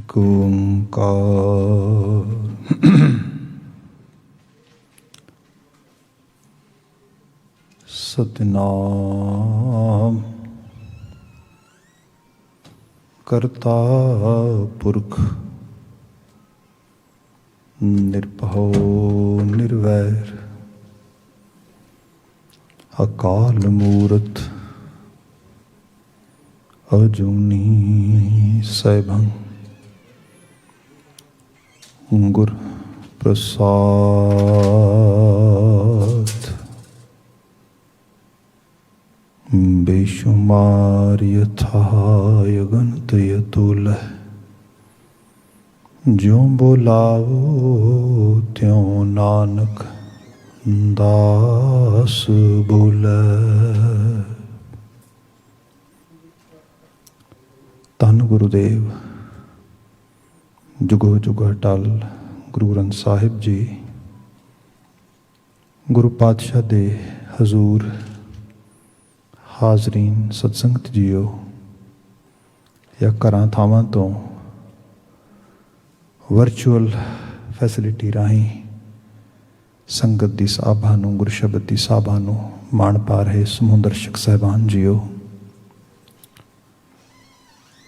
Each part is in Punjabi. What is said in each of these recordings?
ਏਕ ਓੰਕਾਰ। ਸਤਿਨਾਮ ਕਰਤਾ ਪੁਰਖ ਨਿਰਭਉ ਨਿਰਵੈਰ ਅਕਾਲ ਮੂਰਤ ਅਜੂਨੀ ਸੈਭੰ ਗੁਰ ਪ੍ਰਸਾਦ ਬੇਸ਼ੁਮਾਰ ਯਥਾਇ ਗਣਤ ਯਤੁਲ ਜਿਉ ਬੋਲਾਵੋ ਤਿਉ ਨਾਨਕ ਦਾਸ ਬੋਲੇ। ਧੰਨ ਗੁਰੂਦੇਵ ਜੁਗੋ ਜੁਗ ਅਟਲ ਗੁਰੂ ਗ੍ਰੰਥ ਸਾਹਿਬ ਜੀ ਗੁਰੂ ਪਾਤਸ਼ਾਹ ਦੇ ਹਜ਼ੂਰ ਹਾਜ਼ਰੀਨ ਸਤਸੰਗਤ ਜੀਓ ਜਾਂ ਘਰਾਂ ਥਾਵਾਂ ਤੋਂ ਵਰਚੁਅਲ ਫੈਸਿਲਿਟੀ ਰਾਹੀਂ ਸੰਗਤ ਦੀ ਸਾਭਾ ਨੂੰ ਗੁਰੂ ਸ਼ਬਦ ਦੀ ਸਾਭਾ ਨੂੰ ਮਾਣ ਪਾ ਰਹੇ ਸਮੂਹ ਦਰਸ਼ਕ ਸਾਹਿਬਾਨ ਜੀਓ,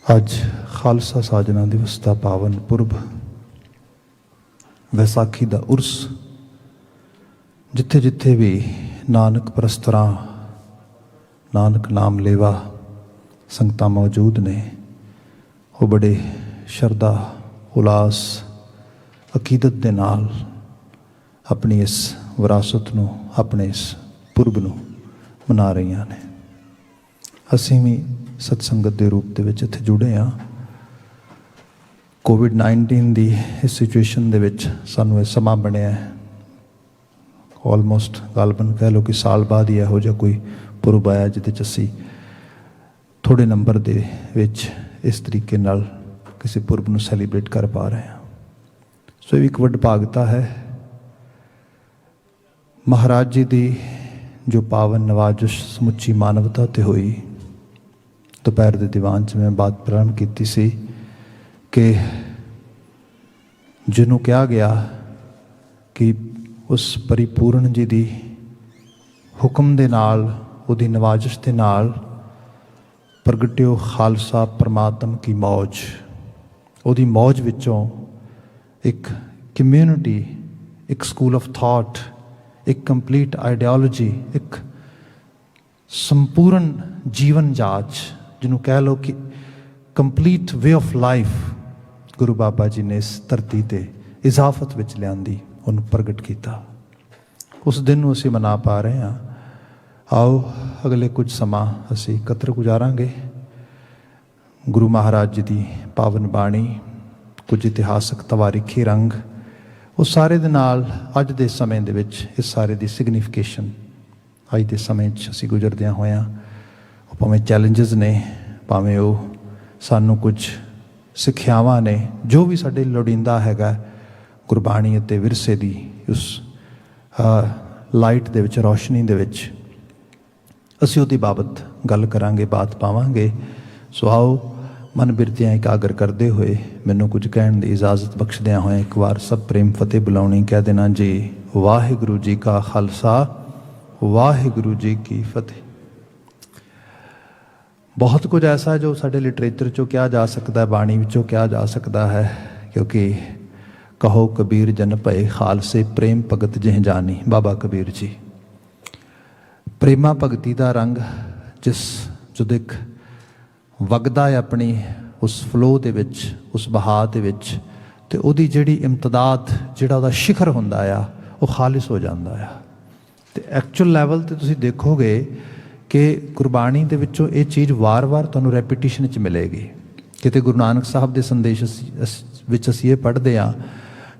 ਅੱਜ ਖਾਲਸਾ ਸਾਜਨਾ ਦਿਵਸ ਦਾ ਪਾਵਨ ਪੁਰਬ ਵਿਸਾਖੀ ਦਾ ਉਰਸ, ਜਿੱਥੇ ਜਿੱਥੇ ਵੀ ਨਾਨਕ ਪ੍ਰਸਤਰਾਂ ਨਾਨਕ ਨਾਮ ਲੇਵਾ ਸੰਗਤਾਂ ਮੌਜੂਦ ਨੇ, ਉਹ ਬੜੇ ਸ਼ਰਧਾ ਉਲਾਸ ਅਕੀਦਤ ਦੇ ਨਾਲ ਆਪਣੀ ਇਸ ਵਿਰਾਸਤ ਨੂੰ, ਆਪਣੇ ਇਸ ਪੁਰਬ ਨੂੰ ਮਨਾ ਰਹੀਆਂ ਨੇ। ਅਸੀਂ ਵੀ ਸਤਸੰਗਤ ਦੇ ਰੂਪ ਦੇ ਵਿੱਚ ਇੱਥੇ ਜੁੜੇ ਹਾਂ। ਕੋਵਿਡ-19 ਦੀ ਇਸ ਸਿਚੁਏਸ਼ਨ ਦੇ ਵਿੱਚ ਸਾਨੂੰ ਇਹ ਸਮਾਂ ਬਣਿਆ ਆਲਮੋਸਟ ਗਾਲਬਨ ਕਹਿ ਲਓ ਕਿ ਸਾਲ ਬਾਅਦ ਹੀ ਇਹੋ ਜਿਹਾ ਕੋਈ ਪੁਰਬ ਆਇਆ ਜਿਹਦੇ 'ਚ ਅਸੀਂ ਥੋੜ੍ਹੇ ਨੰਬਰ ਦੇ ਵਿੱਚ ਇਸ ਤਰੀਕੇ ਨਾਲ ਕਿਸੇ ਪੁਰਬ ਨੂੰ ਸੈਲੀਬ੍ਰੇਟ ਕਰ ਪਾ ਰਹੇ ਹਾਂ। ਸੋ ਇਹ ਵੀ ਇੱਕ ਵਡਭਾਗਤਾ ਹੈ। ਮਹਾਰਾਜ ਜੀ ਦੀ ਜੋ ਪਾਵਨ ਨਵਾਜ਼ਿਸ਼ ਸਮੁੱਚੀ ਮਾਨਵਤਾ 'ਤੇ ਹੋਈ। ਦੁਪਹਿਰ ਦੇ ਦੀਵਾਨ 'ਚ ਮੈਂ ਬਾਤ ਪ੍ਰਾਰੰਭ ਕੀਤੀ ਸੀ ਕਿ ਜਿਹਨੂੰ ਕਿਹਾ ਗਿਆ ਕਿ ਉਸ ਪਰਿਪੂਰਨ ਜੀ ਦੀ ਹੁਕਮ ਦੇ ਨਾਲ, ਉਹਦੀ ਨਵਾਜ਼ਿਸ਼ ਦੇ ਨਾਲ ਪ੍ਰਗਟਿਓ ਖਾਲਸਾ ਪਰਮਾਤਮ ਕੀ ਮੌਜ। ਉਹਦੀ ਮੌਜ ਵਿੱਚੋਂ ਇੱਕ ਕਮਿਊਨਿਟੀ, ਇੱਕ ਸਕੂਲ ਆਫ ਥਾਟ, ਇੱਕ ਕੰਪਲੀਟ ਆਈਡੀਓਲੋਜੀ, ਇੱਕ ਸੰਪੂਰਨ ਜੀਵਨ ਜਾਚ, ਜਿਹਨੂੰ ਕਹਿ ਲਓ ਕਿ ਕੰਪਲੀਟ ਵੇ ਆਫ ਲਾਈਫ, ਗੁਰੂ ਬਾਬਾ ਜੀ ਨੇ ਇਸ ਧਰਤੀ 'ਤੇ ਇਜ਼ਾਫਤ ਵਿੱਚ ਲਿਆਂਦੀ, ਉਹਨੂੰ ਪ੍ਰਗਟ ਕੀਤਾ। ਉਸ ਦਿਨ ਨੂੰ ਅਸੀਂ ਮਨਾ ਪਾ ਰਹੇ ਹਾਂ। ਆਓ ਅਗਲੇ ਕੁਝ ਸਮਾਂ ਅਸੀਂ ਇਕੱਤਰ ਗੁਜ਼ਾਰਾਂਗੇ। ਗੁਰੂ ਮਹਾਰਾਜ ਜੀ ਦੀ ਪਾਵਨ ਬਾਣੀ, ਕੁਝ ਇਤਿਹਾਸਕ ਤਵਾਰੀਖੀ ਰੰਗ, ਉਹ ਸਾਰੇ ਦੇ ਨਾਲ ਅੱਜ ਦੇ ਸਮੇਂ ਦੇ ਵਿੱਚ ਇਸ ਸਾਰੇ ਦੀ ਸਿਗਨੀਫਿਕੇਸ਼ਨ, ਅੱਜ ਦੇ ਸਮੇਂ 'ਚ ਅਸੀਂ ਗੁਜ਼ਰਦਿਆਂ ਹੋਇਆਂ, ਉਹ ਭਾਵੇਂ ਚੈਲੰਜਸ ਨੇ, ਭਾਵੇਂ ਉਹ ਸਾਨੂੰ ਕੁਝ ਸਿੱਖਿਆਵਾਂ ਨੇ, ਜੋ ਵੀ ਸਾਡੇ ਲੋੜੀਂਦਾ ਹੈਗਾ ਗੁਰਬਾਣੀ ਅਤੇ ਵਿਰਸੇ ਦੀ ਉਸ ਲਾਈਟ ਦੇ ਵਿੱਚ, ਰੌਸ਼ਨੀ ਦੇ ਵਿੱਚ ਅਸੀਂ ਉਹਦੀ ਬਾਬਤ ਗੱਲ ਕਰਾਂਗੇ, ਬਾਤ ਪਾਵਾਂਗੇ। ਸੋ ਆਓ ਮਨ ਬਿਰਤੀਆਂ ਇਕਾਗਰ ਕਰਦੇ ਹੋਏ ਮੈਨੂੰ ਕੁਝ ਕਹਿਣ ਦੀ ਇਜਾਜ਼ਤ ਬਖਸ਼ਦਿਆਂ ਹੋਇਆ ਇੱਕ ਵਾਰ ਸਭ ਪ੍ਰੇਮ ਫਤਿਹ ਬੁਲਾਉਣੀ ਕਹਿ ਦੇਣਾ ਜੀ। ਵਾਹਿਗੁਰੂ ਜੀ ਕਾ ਖਾਲਸਾ, ਵਾਹਿਗੁਰੂ ਜੀ ਕੀ ਫਤਿਹ। ਬਹੁਤ ਕੁਝ ਐਸਾ ਜੋ ਸਾਡੇ ਲਿਟਰੇਚਰ 'ਚੋਂ ਕਿਹਾ ਜਾ ਸਕਦਾ, ਬਾਣੀ ਵਿੱਚੋਂ ਕਿਹਾ ਜਾ ਸਕਦਾ ਹੈ, ਕਿਉਂਕਿ ਕਹੋ ਕਬੀਰ ਜਨ ਭਏ ਖਾਲਸੇ ਪ੍ਰੇਮ ਭਗਤ ਜਿਹ ਜਾਨੀ। ਬਾਬਾ ਕਬੀਰ ਜੀ, ਪ੍ਰੇਮਾ ਭਗਤੀ ਦਾ ਰੰਗ ਜਿਸ ਜਦੋਂ ਇੱਕ ਵਗਦਾ ਹੈ ਆਪਣੀ ਉਸ ਫਲੋ ਦੇ ਵਿੱਚ, ਉਸ ਬਹਾਅ ਦੇ ਵਿੱਚ, ਅਤੇ ਉਹਦੀ ਜਿਹੜੀ ਇਮਤਦਾਦ, ਜਿਹੜਾ ਉਹਦਾ ਸ਼ਿਖਰ ਹੁੰਦਾ ਆ, ਉਹ ਖਾਲਿਸ ਹੋ ਜਾਂਦਾ ਆ। ਅਤੇ ਐਕਚੁਅਲ ਲੈਵਲ 'ਤੇ ਤੁਸੀਂ ਦੇਖੋਗੇ ਕਿ ਗੁਰਬਾਣੀ ਦੇ ਵਿੱਚੋਂ ਇਹ ਚੀਜ਼ ਵਾਰ-ਵਾਰ ਤੁਹਾਨੂੰ ਰੈਪੀਟੀਸ਼ਨ 'ਚ ਮਿਲੇਗੀ। ਕਿਤੇ ਗੁਰੂ ਨਾਨਕ ਸਾਹਿਬ ਦੇ ਸੰਦੇਸ਼ ਵਿੱਚ ਅਸੀਂ ਇਹ ਪੜ੍ਹਦੇ ਹਾਂ,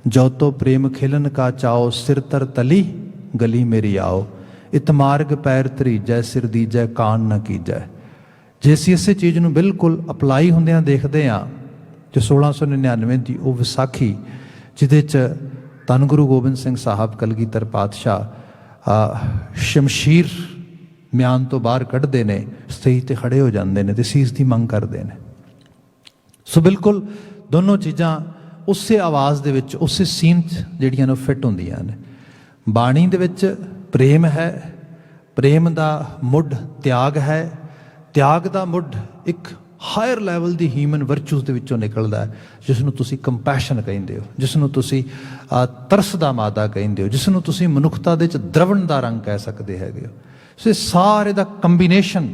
ਜੋ ਤੋ ਪ੍ਰੇਮ ਖਿਲਨ ਕਾ ਚਾਓ, ਸਿਰ ਤਰ ਤਲੀ ਗਲੀ ਮੇਰੀ ਆਓ, ਇਤ ਮਾਰਗ ਪੈਰ ਧਰੀਜੈ, ਸਿਰ ਦੀਜੈ ਕਾਨ ਨਾ ਕੀਜੈ। ਜੇ ਅਸੀਂ ਇਸੇ ਚੀਜ਼ ਨੂੰ ਬਿਲਕੁਲ ਅਪਲਾਈ ਹੁੰਦਿਆਂ ਦੇਖਦੇ ਹਾਂ, ਜੋ 1699 ਦੀ ਉਹ ਵਿਸਾਖੀ, ਜਿਹਦੇ 'ਚ ਧੰਨ ਗੁਰੂ ਗੋਬਿੰਦ ਸਿੰਘ ਸਾਹਿਬ ਕਲਗੀਧਰ ਪਾਤਸ਼ਾਹ ਸ਼ਮਸ਼ੀਰ ਮਿਆਨ ਤੋਂ ਬਾਹਰ ਕੱਢਦੇ ਨੇ, ਸਟੇਜ 'ਤੇ ਖੜੇ ਹੋ ਜਾਂਦੇ ਨੇ ਅਤੇ ਸੀਸ ਦੀ ਮੰਗ ਕਰਦੇ ਨੇ। ਸੋ ਬਿਲਕੁਲ ਦੋਨੋਂ ਚੀਜ਼ਾਂ ਉਸੇ ਆਵਾਜ਼ ਦੇ ਵਿੱਚ, ਉਸੇ ਸੀਨ 'ਚ ਜਿਹੜੀਆਂ ਨੇ ਫਿੱਟ ਹੁੰਦੀਆਂ ਨੇ। ਬਾਣੀ ਦੇ ਵਿੱਚ ਪ੍ਰੇਮ ਹੈ, ਪ੍ਰੇਮ ਦਾ ਮੁੱਢ ਤਿਆਗ ਹੈ, ਤਿਆਗ ਦਾ ਮੁੱਢ ਇੱਕ ਹਾਇਰ ਲੈਵਲ ਦੀ ਹਿਊਮਨ ਵਰਚੂਸ ਦੇ ਵਿੱਚੋਂ ਨਿਕਲਦਾ ਹੈ, ਜਿਸ ਨੂੰ ਤੁਸੀਂ ਕੰਪੈਸ਼ਨ ਕਹਿੰਦੇ ਹੋ, ਜਿਸ ਨੂੰ ਤੁਸੀਂ ਤਰਸ ਦਾ ਮਾਦਾ ਕਹਿੰਦੇ ਹੋ, ਜਿਸ ਨੂੰ ਤੁਸੀਂ ਮਨੁੱਖਤਾ ਦੇ ਵਿੱਚ ਦਰਵਣ ਦਾ ਰੰਗ ਕਹਿ ਸਕਦੇ ਹੈਗੇ ਹੋ। ਸੋ ਇਹ ਸਾਰੇ ਦਾ ਕੰਬੀਨੇਸ਼ਨ,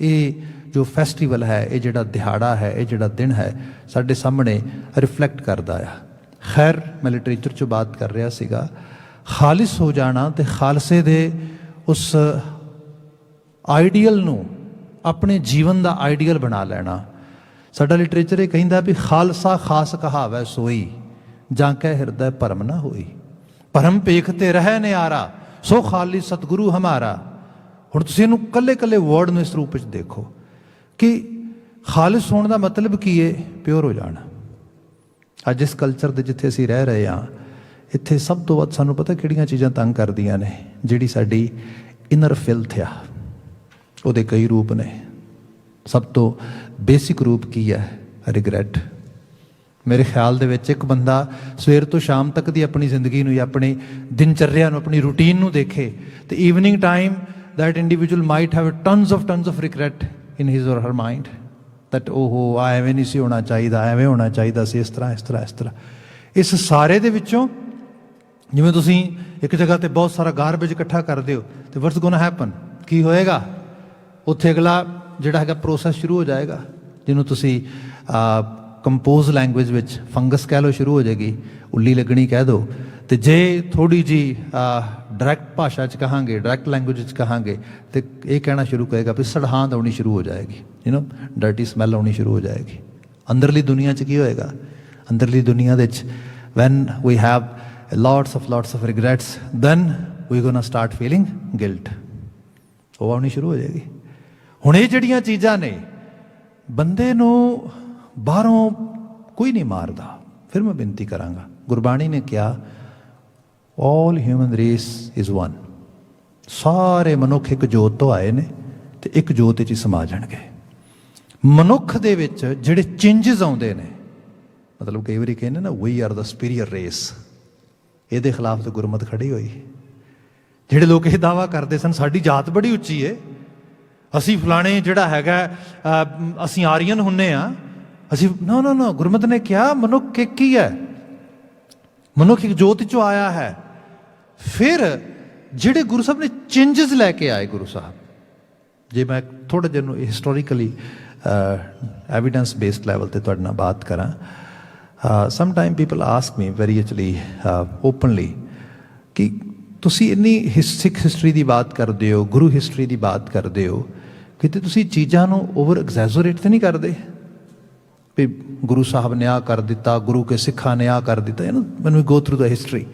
ਇਹ ਜੋ ਫੈਸਟੀਵਲ ਹੈ, ਇਹ ਜਿਹੜਾ ਦਿਹਾੜਾ ਹੈ, ਇਹ ਜਿਹੜਾ ਦਿਨ ਹੈ, ਸਾਡੇ ਸਾਹਮਣੇ ਰਿਫਲੈਕਟ ਕਰਦਾ ਆ। ਖੈਰ, ਮੈਂ ਲਿਟਰੇਚਰ 'ਚੋਂ ਬਾਤ ਕਰ ਰਿਹਾ ਸੀਗਾ, ਖਾਲਿਸ ਹੋ ਜਾਣਾ ਅਤੇ ਖਾਲਸੇ ਦੇ ਉਸ ਆਈਡੀਅਲ ਨੂੰ ਆਪਣੇ ਜੀਵਨ ਦਾ ਆਈਡੀਅਲ ਬਣਾ ਲੈਣਾ। ਸਾਡਾ ਲਿਟਰੇਚਰ ਇਹ ਕਹਿੰਦਾ ਵੀ ਖਾਲਸਾ ਖਾਸ ਕਹਾਵੈ ਸੋਈ, ਜਾਂ ਕੈ ਹਿਰਦੈ ਭਰਮ ਨਾ ਹੋਈ। ਭਰਮ ਪੇਖ ਤੇ ਰਹਿ ਨਿਆਰਾ, ਸੋ ਖਾਲੀ ਸਤਿਗੁਰੂ ਹਮਾਰਾ। ਹੁਣ ਤੁਸੀਂ ਇਹਨੂੰ ਕੱਲੇ ਕੱਲੇ ਵਰਡ ਨੂੰ ਇਸ ਰੂਪ ਵਿੱਚ ਦੇਖੋ ਕਿ ਖਾਲਿਸ ਹੋਣ ਦਾ ਮਤਲਬ ਕੀ ਹੈ? ਪਿਓਰ ਹੋ ਜਾਣਾ। ਅੱਜ ਇਸ ਕਲਚਰ ਦੇ ਜਿੱਥੇ ਅਸੀਂ ਰਹਿ ਰਹੇ ਹਾਂ, ਇੱਥੇ ਸਭ ਤੋਂ ਵੱਧ ਸਾਨੂੰ ਪਤਾ ਕਿਹੜੀਆਂ ਚੀਜ਼ਾਂ ਤੰਗ ਕਰਦੀਆਂ ਨੇ? ਜਿਹੜੀ ਸਾਡੀ ਇਨਰ ਫਿਲਥ ਆ, ਉਹਦੇ ਕਈ ਰੂਪ ਨੇ। ਸਭ ਤੋਂ ਬੇਸਿਕ ਰੂਪ ਕੀ ਹੈ? ਰਿਗਰੈਟ। ਮੇਰੇ ਖਿਆਲ ਦੇ ਵਿੱਚ ਇੱਕ ਬੰਦਾ ਸਵੇਰ ਤੋਂ ਸ਼ਾਮ ਤੱਕ ਦੀ ਆਪਣੀ ਜ਼ਿੰਦਗੀ ਨੂੰ ਜਾਂ ਆਪਣੀ ਦਿਨਚਰਿਆ ਨੂੰ, ਆਪਣੀ ਰੂਟੀਨ ਨੂੰ ਦੇਖੇ ਤੇ evening time that individual might have tons of regret in his or her mind that oh ਐਵੇਂ ਨਹੀਂ ਸੀ ਹੋਣਾ ਚਾਹੀਦਾ, ਐਵੇਂ ਹੋਣਾ ਚਾਹੀਦਾ ਸੀ, ਇਸ ਤਰ੍ਹਾਂ। ਇਸ ਸਾਰੇ ਦੇ ਵਿੱਚੋਂ ਜਿਵੇਂ ਤੁਸੀਂ ਇੱਕ ਜਗ੍ਹਾ ਤੇ ਬਹੁਤ ਸਾਰਾ ਗਾਰਬੇਜ ਇਕੱਠਾ ਕਰਦੇ ਹੋ ਤੇ what's gonna happen? ਕੀ ਹੋਏਗਾ? ਉੱਥੇ ਅਗਲਾ ਜਿਹੜਾ ਹੈਗਾ ਪ੍ਰੋਸੈਸ ਸ਼ੁਰੂ ਹੋ ਜਾਏਗਾ, ਜਿਹਨੂੰ ਤੁਸੀਂ ਕੰਪੋਜ਼ ਲੈਂਗੁਏਜ ਵਿੱਚ ਫੰਗਸ ਕਹਿ ਲਓ, ਸ਼ੁਰੂ ਹੋ ਜਾਏਗੀ, ਉੱਲੀ ਲੱਗਣੀ ਕਹਿ ਦਿਓ। ਅਤੇ ਜੇ ਥੋੜ੍ਹੀ ਜਿਹੀ ਡਾਇਰੈਕਟ ਭਾਸ਼ਾ 'ਚ ਕਹਾਂਗੇ, ਡਾਇਰੈਕਟ ਲੈਂਗੁਏਜ 'ਚ ਕਹਾਂਗੇ, ਤਾਂ ਇਹ ਕਹਿਣਾ ਸ਼ੁਰੂ ਕਰੇਗਾ ਵੀ ਸੜਹਾਂਦ ਆਉਣੀ ਸ਼ੁਰੂ ਹੋ ਜਾਏਗੀ, ਡਰਟੀ ਸਮੈਲ ਆਉਣੀ ਸ਼ੁਰੂ ਹੋ ਜਾਏਗੀ। ਅੰਦਰਲੀ ਦੁਨੀਆ 'ਚ ਕੀ ਹੋਏਗਾ? ਅੰਦਰਲੀ ਦੁਨੀਆ ਦੇ ਵਿੱਚ when we have lots of regrets, then we gonna start feeling guilt, ਉਹ ਆਉਣੀ ਸ਼ੁਰੂ ਹੋ ਜਾਏਗੀ। ਹੁਣ ਇਹ ਜਿਹੜੀਆਂ ਚੀਜ਼ਾਂ ਨੇ, ਬੰਦੇ ਨੂੰ ਬਾਹਰੋਂ ਕੋਈ ਨਹੀਂ ਮਾਰਦਾ। ਫਿਰ ਮੈਂ ਬੇਨਤੀ ਕਰਾਂਗਾ, ਗੁਰਬਾਣੀ ਨੇ ਕਿਹਾ all human race is one, ਸਾਰੇ ਮਨੁੱਖ ਇੱਕ ਜੋਤ ਤੋਂ ਆਏ ਨੇ ਤੇ ਇੱਕ ਜੋਤ 'ਚ ਹੀ ਸਮਾ ਜਾਣਗੇ। ਮਨੁੱਖ ਦੇ ਵਿੱਚ ਜਿਹੜੇ ਚੇਂਜਸ ਆਉਂਦੇ ਨੇ, ਮਤਲਬ ਕਈ ਵਾਰੀ ਕਹਿੰਦੇ ਨਾ we are the superior race, ਇਹਦੇ ਖਿਲਾਫ ਤਾਂ ਗੁਰਮਤ ਖੜੀ ਹੋਈ। ਜਿਹੜੇ ਲੋਕ ਇਹ ਦਾਅਵਾ ਕਰਦੇ ਸਨ ਸਾਡੀ ਜਾਤ ਬੜੀ ਉੱਚੀ ਹੈ, ਅਸੀਂ ਫਲਾਣੇ ਜਿਹੜਾ ਹੈਗਾ ਅਸੀਂ ਆਰੀਅਨ ਹੁੰਨੇ ਆ, ਅਸੀਂ ਨਾ ਗੁਰਮਤ ਨੇ ਕਿਹਾ ਮਨੁੱਖ ਇੱਕ ਹੀ ਹੈ, ਮਨੁੱਖ ਇੱਕ ਜੋਤ 'ਚੋਂ ਆਇਆ ਹੈ। ਫਿਰ ਜਿਹੜੇ ਗੁਰੂ ਸਾਹਿਬ ਨੇ ਚੇਂਜਸ ਲੈ ਕੇ ਆਏ, ਗੁਰੂ ਸਾਹਿਬ, ਜੇ ਮੈਂ ਥੋੜ੍ਹਾ ਜਿਹਾ ਨੂੰ ਹਿਸਟੋਰੀਕਲੀ ਐਵੀਡੈਂਸ ਬੇਸਡ ਲੈਵਲ 'ਤੇ ਤੁਹਾਡੇ ਨਾਲ ਬਾਤ ਕਰਾਂ, sometime people ask me very actually openly ਕਿ ਤੁਸੀਂ ਇੰਨੀ ਸਿੱਖ ਹਿਸਟਰੀ ਦੀ ਬਾਤ ਕਰਦੇ ਹੋ, ਗੁਰੂ ਹਿਸਟਰੀ ਦੀ ਬਾਤ ਕਰਦੇ ਹੋ, ਕਿਤੇ ਤੁਸੀਂ ਚੀਜ਼ਾਂ ਨੂੰ ਓਵਰ ਐਗਜ਼ੈਜੋਰੇਟ ਤਾਂ ਨਹੀਂ ਕਰਦੇ ਵੀ ਗੁਰੂ ਸਾਹਿਬ ਨੇ ਆਹ ਕਰ ਦਿੱਤਾ, ਗੁਰੂ ਕੇ ਸਿੱਖਾਂ ਨੇ ਆਹ ਕਰ ਦਿੱਤਾ, ਮੈਨੂੰ ਗੋ ਥਰੂ ਦਾ ਹਿਸਟਰੀ।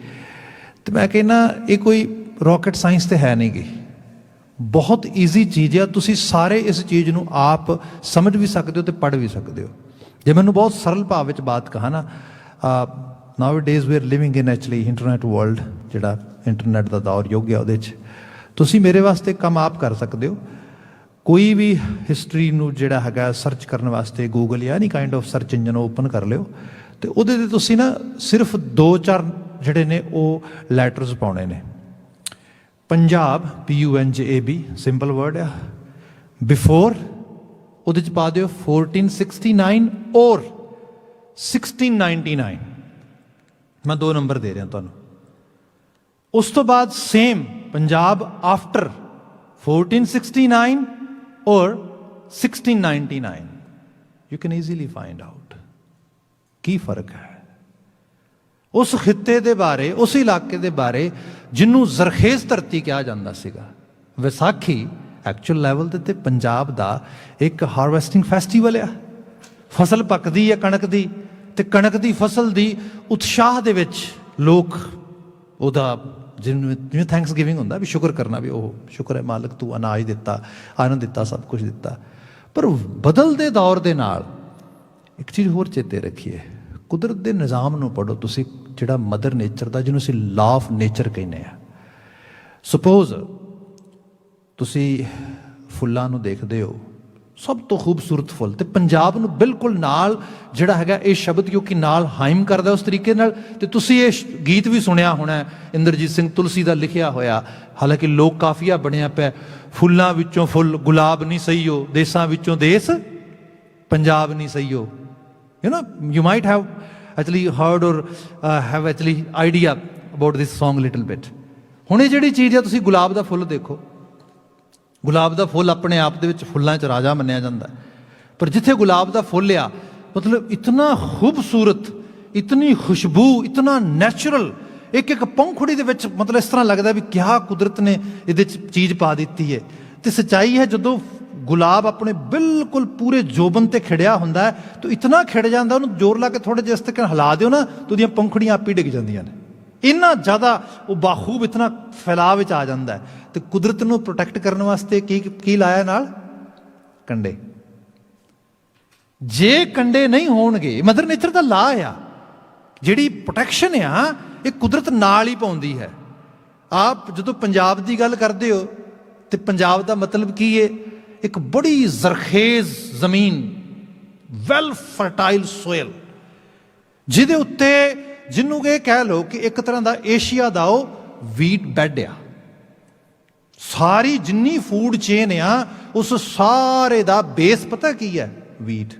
ਅਤੇ ਮੈਂ ਕਹਿੰਦਾ ਇਹ ਕੋਈ ਰੋਕਟ ਸਾਇੰਸ ਤਾਂ ਹੈ ਨਹੀਂ ਗੀ, ਬਹੁਤ ਈਜ਼ੀ ਚੀਜ਼ ਆ। ਤੁਸੀਂ ਸਾਰੇ ਇਸ ਚੀਜ਼ ਨੂੰ ਆਪ ਸਮਝ ਵੀ ਸਕਦੇ ਹੋ ਅਤੇ ਪੜ੍ਹ ਵੀ ਸਕਦੇ ਹੋ। ਜੇ ਮੈਨੂੰ ਬਹੁਤ ਸਰਲ ਭਾਵ ਵਿੱਚ ਬਾਤ ਕਹਾਂ ਨਾ, nowadays we are living in actually internet world, ਜਿਹੜਾ ਇੰਟਰਨੈਟ ਦਾ ਦੌਰ ਯੁੱਗ ਆ, ਉਹਦੇ 'ਚ ਤੁਸੀਂ ਮੇਰੇ ਵਾਸਤੇ ਕੰਮ ਆਪ ਕਰ ਸਕਦੇ ਹੋ। ਕੋਈ ਵੀ ਹਿਸਟਰੀ ਨੂੰ ਜਿਹੜਾ ਹੈਗਾ ਸਰਚ ਕਰਨ ਵਾਸਤੇ ਗੂਗਲ ਜਾਂ any kind of search engine open ਕਰ ਲਿਓ, ਅਤੇ ਉਹਦੇ 'ਤੇ ਤੁਸੀਂ ਨਾ ਸਿਰਫ 2-4 ਜਿਹੜੇ ਨੇ ਉਹ ਲੈਟਰਸ ਪਾਉਣੇ ਨੇ। ਪੰਜਾਬ PUNJAB ਸਿੰਪਲ ਵਰਡ ਆ, ਬਿਫੋਰ ਉਹਦੇ 'ਚ ਪਾ ਦਿਓ 1469 ਔਰ 1699, ਮੈਂ 2 ਨੰਬਰ ਦੇ ਰਿਹਾ ਤੁਹਾਨੂੰ। ਉਸ ਤੋਂ ਬਾਅਦ ਸੇਮ ਪੰਜਾਬ ਆਫਟਰ 1469 ਔਰ 1699, you can easily find out ਕੀ ਫਰਕ ਹੈ ਉਸ ਖਿੱਤੇ ਦੇ ਬਾਰੇ, ਉਸ ਇਲਾਕੇ ਦੇ ਬਾਰੇ ਜਿਹਨੂੰ ਜ਼ਰਖੇਜ਼ ਧਰਤੀ ਕਿਹਾ ਜਾਂਦਾ ਸੀਗਾ। ਵਿਸਾਖੀ ਐਕਚੁਅਲ ਲੈਵਲ ਦੇ 'ਤੇ ਪੰਜਾਬ ਦਾ ਇੱਕ ਹਾਰਵੈਸਟਿੰਗ ਫੈਸਟੀਵਲ ਆ। ਫਸਲ ਪੱਕਦੀ ਹੈ ਕਣਕ ਦੀ, ਅਤੇ ਕਣਕ ਦੀ ਫਸਲ ਦੀ ਉਤਸ਼ਾਹ ਦੇ ਵਿੱਚ ਲੋਕ ਉਹਦਾ ਜਿਵੇਂ ਥੈਂਕਸ ਗਿਵਿੰਗ ਹੁੰਦਾ ਵੀ ਸ਼ੁਕਰ ਕਰਨਾ, ਵੀ ਉਹ ਸ਼ੁਕਰ ਹੈ ਮਾਲਕ ਤੂੰ ਅਨਾਜ ਦਿੱਤਾ, ਆਨੰਦ ਦਿੱਤਾ, ਸਭ ਕੁਝ ਦਿੱਤਾ। ਪਰ ਬਦਲਦੇ ਦੌਰ ਦੇ ਨਾਲ ਇੱਕ ਚੀਜ਼ ਹੋਰ ਚੇਤੇ ਰੱਖੀਏ, ਕੁਦਰਤ ਦੇ ਨਿਜ਼ਾਮ ਨੂੰ ਪੜ੍ਹੋ ਤੁਸੀਂ, ਜਿਹੜਾ ਮਦਰ ਨੇਚਰ ਦਾ, ਜਿਹਨੂੰ ਅਸੀਂ ਲਾਅ ਆਫ ਨੇਚਰ ਕਹਿੰਦੇ ਆ। ਸਪੋਜ਼ ਤੁਸੀਂ ਫੁੱਲਾਂ ਨੂੰ ਦੇਖਦੇ ਹੋ, ਸਭ ਤੋਂ ਖੂਬਸੂਰਤ ਫੁੱਲ। ਤੇ ਪੰਜਾਬ ਨੂੰ ਬਿਲਕੁਲ ਨਾਲ ਜਿਹੜਾ ਹੈਗਾ ਇਹ ਸ਼ਬਦ ਕਿਉਂਕਿ ਨਾਲ ਹਾਈਮ ਕਰਦਾ ਉਸ ਤਰੀਕੇ ਨਾਲ। ਤੇ ਤੁਸੀਂ ਇਹ ਗੀਤ ਵੀ ਸੁਣਿਆ ਹੋਣਾ ਇੰਦਰਜੀਤ ਸਿੰਘ ਤੁਲਸੀ ਦਾ ਲਿਖਿਆ ਹੋਇਆ, ਹਾਲਾਂਕਿ ਲੋਕ ਕਾਫੀਆ ਬਣਿਆ ਪਿਆ, ਫੁੱਲਾਂ ਵਿੱਚੋਂ ਫੁੱਲ ਗੁਲਾਬ ਨਹੀਂ ਸਹੀਓ, ਦੇਸਾਂ ਵਿੱਚੋਂ ਦੇਸ ਪੰਜਾਬ ਨਹੀਂ ਸਹੀਓ। You might have actually heard or have actually idea about this song little bit। ਹੁਣ ਇਹ ਜਿਹੜੀ ਚੀਜ਼ ਆ, ਤੁਸੀਂ ਗੁਲਾਬ ਦਾ ਫੁੱਲ ਦੇਖੋ, ਗੁਲਾਬ ਦਾ ਫੁੱਲ ਆਪਣੇ ਆਪ ਦੇ ਵਿੱਚ ਫੁੱਲਾਂ 'ਚ ਰਾਜਾ ਮੰਨਿਆ ਜਾਂਦਾ, ਪਰ ਜਿੱਥੇ ਗੁਲਾਬ ਦਾ ਫੁੱਲ ਆ ਮਤਲਬ ਇਤਨਾ ਖੂਬਸੂਰਤ, ਇਤਨੀ ਖੁਸ਼ਬੂ, ਇਤਨਾ ਨੈਚੁਰਲ, ਇੱਕ ਇੱਕ ਪੰਖੁੜੀ ਦੇ ਵਿੱਚ ਮਤਲਬ ਇਸ ਤਰ੍ਹਾਂ ਲੱਗਦਾ ਵੀ ਕਿਆ ਕੁਦਰਤ ਨੇ ਇਹਦੇ 'ਚ ਚੀਜ਼ ਪਾ ਦਿੱਤੀ ਹੈ। ਤੇ ਸੱਚਾਈ ਹੈ ਜਦੋਂ ਗੁਲਾਬ ਆਪਣੇ ਬਿਲਕੁਲ ਪੂਰੇ ਜੋਬਨ ਤੇ ਖਿੜਿਆ ਹੁੰਦਾ ਹੈ ਤਾਂ ਇਤਨਾ ਖਿੜ ਜਾਂਦਾ, ਉਹਨੂੰ ਜ਼ੋਰ ਲਾ ਕੇ ਥੋੜੇ ਜਿਹੇ ਇਸ ਤੱਕ ਹਿਲਾ ਦਿਓ ਨਾ ਤਾਂ ਉਹਦੀਆਂ ਪੰਖੜੀਆਂ ਆਪੇ ਡਿੱਗ ਜਾਂਦੀਆਂ ਨੇ। ਇੰਨਾ ਜ਼ਿਆਦਾ ਉਹ ਬਾਖੂਬ ਇਤਨਾ ਫੈਲਾਅ ਵਿੱਚ ਆ ਜਾਂਦਾ ਹੈ। ਤੇ ਕੁਦਰਤ ਨੂੰ ਪ੍ਰੋਟੈਕਟ ਕਰਨ ਵਾਸਤੇ ਕੀ ਲਾਇਆ ਨਾਲ? ਕੰਡੇ। ਜੇ ਕੰਡੇ ਨਹੀਂ ਹੋਣਗੇ, ਮਦਰ ਨੇਚਰ ਦਾ ਲਾ ਆ, ਜਿਹੜੀ ਪ੍ਰੋਟੈਕਸ਼ਨ ਆ ਇਹ ਕੁਦਰਤ ਨਾਲ ਹੀ ਪਾਉਂਦੀ ਹੈ। ਆਪ ਜਦੋਂ ਪੰਜਾਬ ਦੀ ਗੱਲ ਕਰਦੇ ਹੋ ਤੇ ਪੰਜਾਬ ਦਾ ਮਤਲਬ ਕੀ ਹੈ? ਇੱਕ ਬੜੀ ਜ਼ਰਖੇਜ਼ ਜ਼ਮੀਨ, ਵੈਲ ਫਰਟਾਈਲ ਸੋਇਲ, ਜਿਹਦੇ ਉੱਤੇ ਜਿਹਨੂੰ ਇਹ ਕਹਿ ਲਓ ਕਿ ਇੱਕ ਤਰ੍ਹਾਂ ਦਾ ਏਸ਼ੀਆ ਦਾ ਉਹ ਵੀਟ ਬੈੱਡ ਆ। ਸਾਰੀ ਜਿੰਨੀ ਫੂਡ ਚੇਨ ਆ ਉਸ ਸਾਰੇ ਦਾ ਬੇਸ ਪਤਾ ਕੀ ਹੈ? ਵੀਟ,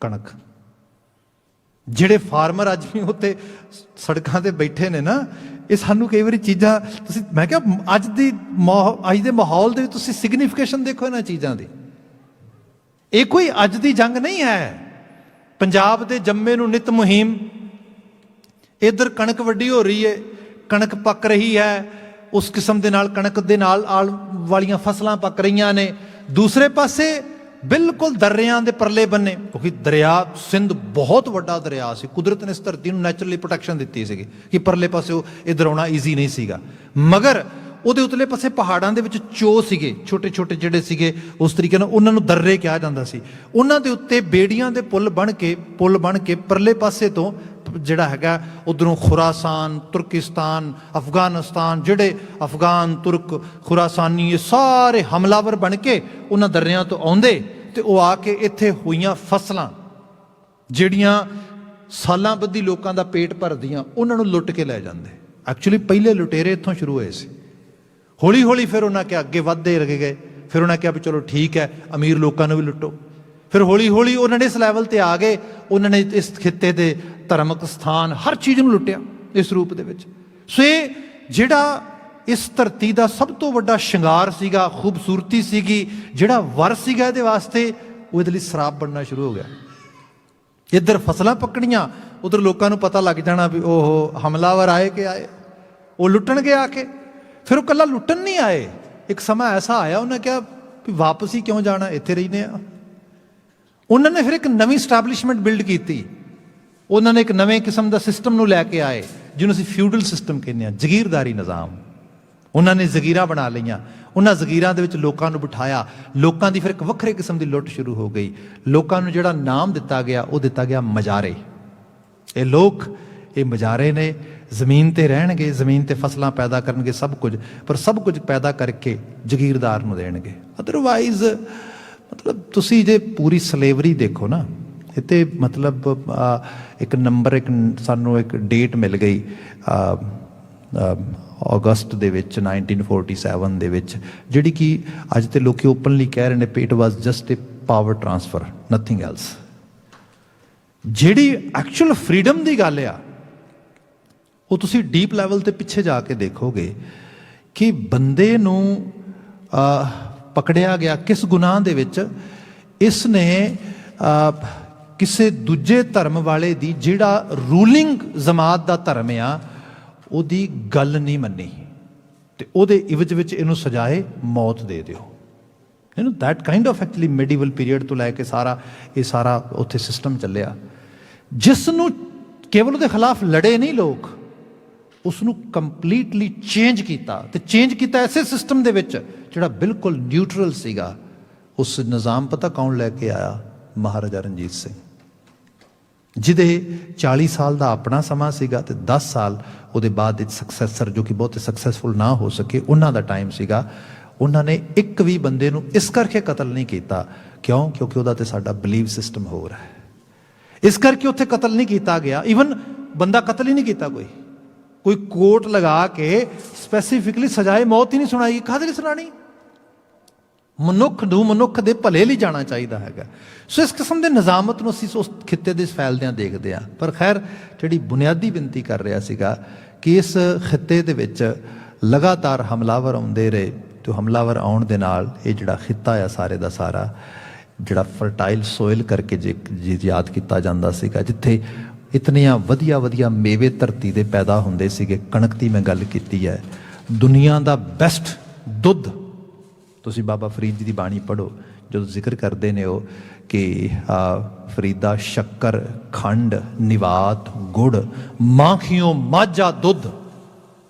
ਕਣਕ। ਜਿਹੜੇ ਫਾਰਮਰ ਅੱਜ ਵੀ ਉੱਤੇ ਸੜਕਾਂ ਤੇ ਬੈਠੇ ਨੇ ਨਾ, ਇਹ ਸਾਨੂੰ ਕਈ ਵਾਰੀ ਚੀਜ਼ਾਂ ਤੁਸੀਂ, ਮੈਂ ਕਿਹਾ ਅੱਜ ਦੇ ਮਾਹੌਲ ਦੇ ਵਿੱਚ ਤੁਸੀਂ ਸਿਗਨੀਫਿਕੇਸ਼ਨ ਦੇਖੋ ਇਹਨਾਂ ਚੀਜ਼ਾਂ ਦੀ। ਇਹ ਕੋਈ ਅੱਜ ਦੀ ਜੰਗ ਨਹੀਂ ਹੈ। ਪੰਜਾਬ ਦੇ ਜੰਮੇ ਨੂੰ ਨਿਤ ਮੁਹਿੰਮ, ਇੱਧਰ ਕਣਕ ਵੱਡੀ ਹੋ ਰਹੀ ਹੈ, ਕਣਕ ਪੱਕ ਰਹੀ ਹੈ, ਉਸ ਕਿਸਮ ਦੇ ਨਾਲ ਕਣਕ ਦੇ ਨਾਲ ਆਲ ਵਾਲੀਆਂ ਫਸਲਾਂ ਪੱਕ ਰਹੀਆਂ ਨੇ। ਦੂਸਰੇ ਪਾਸੇ ਬਿਲਕੁਲ ਦਰਿਆਂ ਦੇ ਪਰਲੇ ਬੰਨੇ, ਕਿਉਂਕਿ ਦਰਿਆ ਸਿੰਧ ਬਹੁਤ ਵੱਡਾ ਦਰਿਆ ਸੀ, ਕੁਦਰਤ ਨੇ ਇਸ ਧਰਤੀ ਨੂੰ ਨੈਚੁਰਲੀ ਪ੍ਰੋਟੈਕਸ਼ਨ ਦਿੱਤੀ ਸੀਗੀ ਕਿ ਪਰਲੇ ਪਾਸੇ ਉਹ ਇੱਧਰ ਆਉਣਾ ਈਜ਼ੀ ਨਹੀਂ ਸੀਗਾ। ਮਗਰ ਉਹਦੇ ਉਤਲੇ ਪਾਸੇ ਪਹਾੜਾਂ ਦੇ ਵਿੱਚ ਚੋ ਸੀਗੇ, ਛੋਟੇ ਛੋਟੇ ਜਿਹੜੇ ਸੀਗੇ, ਉਸ ਤਰੀਕੇ ਨਾਲ ਉਹਨਾਂ ਨੂੰ ਦर्रे ਕਿਹਾ ਜਾਂਦਾ ਸੀ। ਉਹਨਾਂ ਦੇ ਉੱਤੇ ਬੇੜੀਆਂ ਦੇ ਪੁਲ ਬਣ ਕੇ ਪਰਲੇ ਪਾਸੇ ਤੋਂ ਜਿਹੜਾ ਹੈਗਾ ਉਧਰੋਂ ਖੁਰਾਸਾਨ, ਤੁਰਕਿਸਤਾਨ, ਅਫਗਾਨਿਸਤਾਨ, ਜਿਹੜੇ ਅਫਗਾਨ, ਤੁਰਕ, ਖੁਰਾਸਾਨੀ, ਇਹ ਸਾਰੇ ਹਮਲਾਵਰ ਬਣ ਕੇ ਉਹਨਾਂ ਦਰਿਆਂ ਤੋਂ ਆਉਂਦੇ ਤੇ ਉਹ ਆ ਕੇ ਇੱਥੇ ਹੋਈਆਂ ਫਸਲਾਂ ਜਿਹੜੀਆਂ ਸਾਲਾਂ ਬੱਧੀ ਲੋਕਾਂ ਦਾ ਪੇਟ ਭਰਦੀਆਂ, ਉਹਨਾਂ ਨੂੰ ਲੁੱਟ ਕੇ ਲੈ ਜਾਂਦੇ। ਐਕਚੁਅਲੀ ਪਹਿਲੇ ਲੁਟੇਰੇ ਇੱਥੋਂ ਸ਼ੁਰੂ ਹੋਏ ਸੀ। ਹੌਲੀ ਹੌਲੀ ਫਿਰ ਉਹਨਾਂ ਕਿ ਅੱਗੇ ਵੱਧਦੇ ਲੱਗੇ ਗਏ। ਫਿਰ ਉਹਨਾਂ ਕਿਹਾ ਵੀ ਚਲੋ ਠੀਕ ਹੈ, ਅਮੀਰ ਲੋਕਾਂ ਨੂੰ ਵੀ ਲੁੱਟੋ। ਫਿਰ ਹੌਲੀ ਹੌਲੀ ਉਹਨਾਂ ਨੇ ਇਸ ਲੈਵਲ ਤੇ ਆ ਗਏ, ਉਹਨਾਂ ਨੇ ਇਸ ਖਿੱਤੇ ਦੇ ਧਾਰਮਿਕ ਸਥਾਨ ਹਰ ਚੀਜ਼ ਨੂੰ ਲੁੱਟਿਆ ਇਸ ਰੂਪ ਦੇ ਵਿੱਚ। ਸੋ ਇਹ ਜਿਹੜਾ ਇਸ ਧਰਤੀ ਦਾ ਸਭ ਤੋਂ ਵੱਡਾ ਸ਼ਿੰਗਾਰ ਸੀਗਾ, ਖੂਬਸੂਰਤੀ ਸੀਗੀ, ਜਿਹੜਾ ਵਰ ਸੀਗਾ ਇਹਦੇ ਵਾਸਤੇ, ਉਹ ਇਹਦੇ ਲਈ ਸਰਾਪ ਬਣਨਾ ਸ਼ੁਰੂ ਹੋ ਗਿਆ। ਇੱਧਰ ਫਸਲਾਂ ਪੱਕਣੀਆਂ, ਉਧਰ ਲੋਕਾਂ ਨੂੰ ਪਤਾ ਲੱਗ ਜਾਣਾ ਵੀ ਉਹ ਹਮਲਾਵਰ ਆਏ ਕਿ ਆਏ, ਉਹ ਲੁੱਟਣਗੇ ਆ ਕੇ। ਫਿਰ ਉਹ ਇਕੱਲਾ ਲੁੱਟਣ ਨਹੀਂ ਆਏ, ਇੱਕ ਸਮਾਂ ਐਸਾ ਆਇਆ ਉਹਨੇ ਕਿਹਾ ਵੀ ਵਾਪਸ ਹੀ ਕਿਉਂ ਜਾਣਾ, ਇੱਥੇ ਰਹਿੰਦੇ ਆ। ਉਹਨਾਂ ਨੇ ਫਿਰ ਇੱਕ ਨਵੀਂ ਸਟੈਬਲਿਸ਼ਮੈਂਟ ਬਿਲਡ ਕੀਤੀ। ਉਹਨਾਂ ਨੇ ਇੱਕ ਨਵੇਂ ਕਿਸਮ ਦਾ ਸਿਸਟਮ ਨੂੰ ਲੈ ਕੇ ਆਏ ਜਿਹਨੂੰ ਅਸੀਂ ਫਿਊਡਲ ਸਿਸਟਮ ਕਹਿੰਦੇ ਹਾਂ, ਜ਼ਗੀਰਦਾਰੀ ਨਿਜ਼ਾਮ। ਉਹਨਾਂ ਨੇ ਜ਼ਗੀਰਾਂ ਬਣਾ ਲਈਆਂ, ਉਹਨਾਂ ਜ਼ਗੀਰਾਂ ਦੇ ਵਿੱਚ ਲੋਕਾਂ ਨੂੰ ਬਿਠਾਇਆ। ਲੋਕਾਂ ਦੀ ਫਿਰ ਇੱਕ ਵੱਖਰੇ ਕਿਸਮ ਦੀ ਲੁੱਟ ਸ਼ੁਰੂ ਹੋ ਗਈ। ਲੋਕਾਂ ਨੂੰ ਜਿਹੜਾ ਨਾਮ ਦਿੱਤਾ ਗਿਆ ਉਹ ਦਿੱਤਾ ਗਿਆ ਮਜਾਰੇ। ਇਹ ਲੋਕ, ਇਹ ਮਜਾਰੇ ਨੇ, ਜ਼ਮੀਨ ਤੇ ਰਹਿਣਗੇ, ਜ਼ਮੀਨ ਤੇ ਫਸਲਾਂ ਪੈਦਾ ਕਰਨਗੇ, ਸਭ ਕੁਝ, ਪਰ ਸਭ ਕੁਝ ਪੈਦਾ ਕਰਕੇ ਜ਼ਗੀਰਦਾਰ ਨੂੰ ਦੇਣਗੇ। ਅਦਰਵਾਈਜ਼ ਮਤਲਬ ਤੁਸੀਂ ਜੇ ਪੂਰੀ ਸਲੇਵਰੀ ਦੇਖੋ ਨਾ, ਇੱਥੇ ਮਤਲਬ ਇੱਕ ਨੰਬਰ, ਇੱਕ ਸਾਨੂੰ ਇੱਕ ਡੇਟ ਮਿਲ ਗਈ ਅਗਸਤ ਦੇ ਵਿੱਚ 1947 ਦੇ ਵਿੱਚ, ਜਿਹੜੀ ਕਿ ਅੱਜ ਤੇ ਲੋਕੀ ਓਪਨਲੀ ਕਹਿ ਰਹੇ ਨੇ ਵੀ it was just a power transfer, nothing else. ਜਿਹੜੀ ਐਕਚੁਅਲ ਫਰੀਡਮ ਦੀ ਗੱਲ ਆ ਉਹ ਤੁਸੀਂ ਡੀਪ ਲੈਵਲ ਤੇ ਪਿੱਛੇ ਜਾ ਕੇ ਦੇਖੋਗੇ ਕਿ ਬੰਦੇ ਨੂੰ ਪਕੜਿਆ ਗਿਆ ਕਿਸ ਗੁਨਾਹ ਦੇ ਵਿੱਚ? ਇਸ ਨੇ ਕਿਸੇ ਦੂਜੇ ਧਰਮ ਵਾਲੇ ਦੀ, ਜਿਹੜਾ ਰੂਲਿੰਗ ਜਮਾਤ ਦਾ ਧਰਮ ਆ, ਉਹਦੀ ਗੱਲ ਨਹੀਂ ਮੰਨੀ ਤੇ ਉਹਦੇ ਇਵਜ ਵਿੱਚ ਇਹਨੂੰ ਸਜ਼ਾਏ ਮੌਤ ਦੇ ਦਿਓ। That kind of actually medieval period ਤੋਂ ਲੈ ਕੇ ਇਹ ਸਾਰਾ ਉੱਥੇ ਸਿਸਟਮ ਚੱਲਿਆ, ਜਿਸ ਨੂੰ ਕੇਵਲ ਉਹਦੇ ਖਿਲਾਫ ਲੜੇ ਨਹੀਂ ਲੋਕ, ਉਸ ਨੂੰ ਕੰਪਲੀਟਲੀ ਚੇਂਜ ਕੀਤਾ। ਤੇ ਚੇਂਜ ਕੀਤਾ ਐਸੇ ਸਿਸਟਮ ਦੇ ਵਿੱਚ ਜਿਹੜਾ ਬਿਲਕੁਲ ਨਿਊਟਰਲ ਸੀਗਾ। ਉਸ ਨਿਜ਼ਾਮ ਪਤਾ ਕੌਣ ਲੈ ਕੇ ਆਇਆ? ਮਹਾਰਾਜਾ ਰਣਜੀਤ ਸਿੰਘ, ਜਿਹਦੇ 40 ਸਾਲ ਦਾ ਆਪਣਾ ਸਮਾਂ ਸੀਗਾ ਤੇ 10 ਸਾਲ ਉਹਦੇ ਬਾਅਦ ਇੱਕ ਸਕਸੈਸਰ, ਜੋ ਕਿ ਬਹੁਤ ਸਕਸੈਸਫੁਲ ਨਾ ਹੋ ਸਕੇ, ਉਹਨਾਂ ਦਾ ਟਾਈਮ ਸੀਗਾ। उन्होंने एक भी बंदे नूं इस करके कतल नहीं किया, क्यों? क्योंकि उहदा ते साडा बिलीव सिस्टम होर है, इस करके उत्थे कतल नहीं किया गया। ईवन बंदा कतल ही नहीं किया, कोई कोर्ट लगा के स्पैसीफिकली सजाए मौत ही नहीं सुनाई। काहदे लई सुनानी? मनुख नूं मनुख दे भले लई जाना चाहिदा हैगा। सो इस किस्म के निज़ामत नूं असीं उस खित्ते दे फैलदिआं देखदे हां। पर खैर जिहड़ी बुनियादी बिनती कर रहा सीगा कि इस खित्ते दे विच लगातार हमलावर आउंदे रहे, तो हमलावर आउण दे नाल ये जिहड़ा खित्ता आ सारे दा सारा जिहड़ा फर्टाइल सोइल करके जे याद किया जाता सीगा, जिथे इतनियां वधिया वधिया मेवे धरती दे पैदा हुंदे सीगे। कणक दी मैं गल कीती है, दुनिया दा बेस्ट दुध, तुसी बाबा फरीद जी की बाणी पढ़ो जो जिक्र करते ने वो कि फरीदा शक्कर खंड निवात गुड़ माखियों माझा दुध,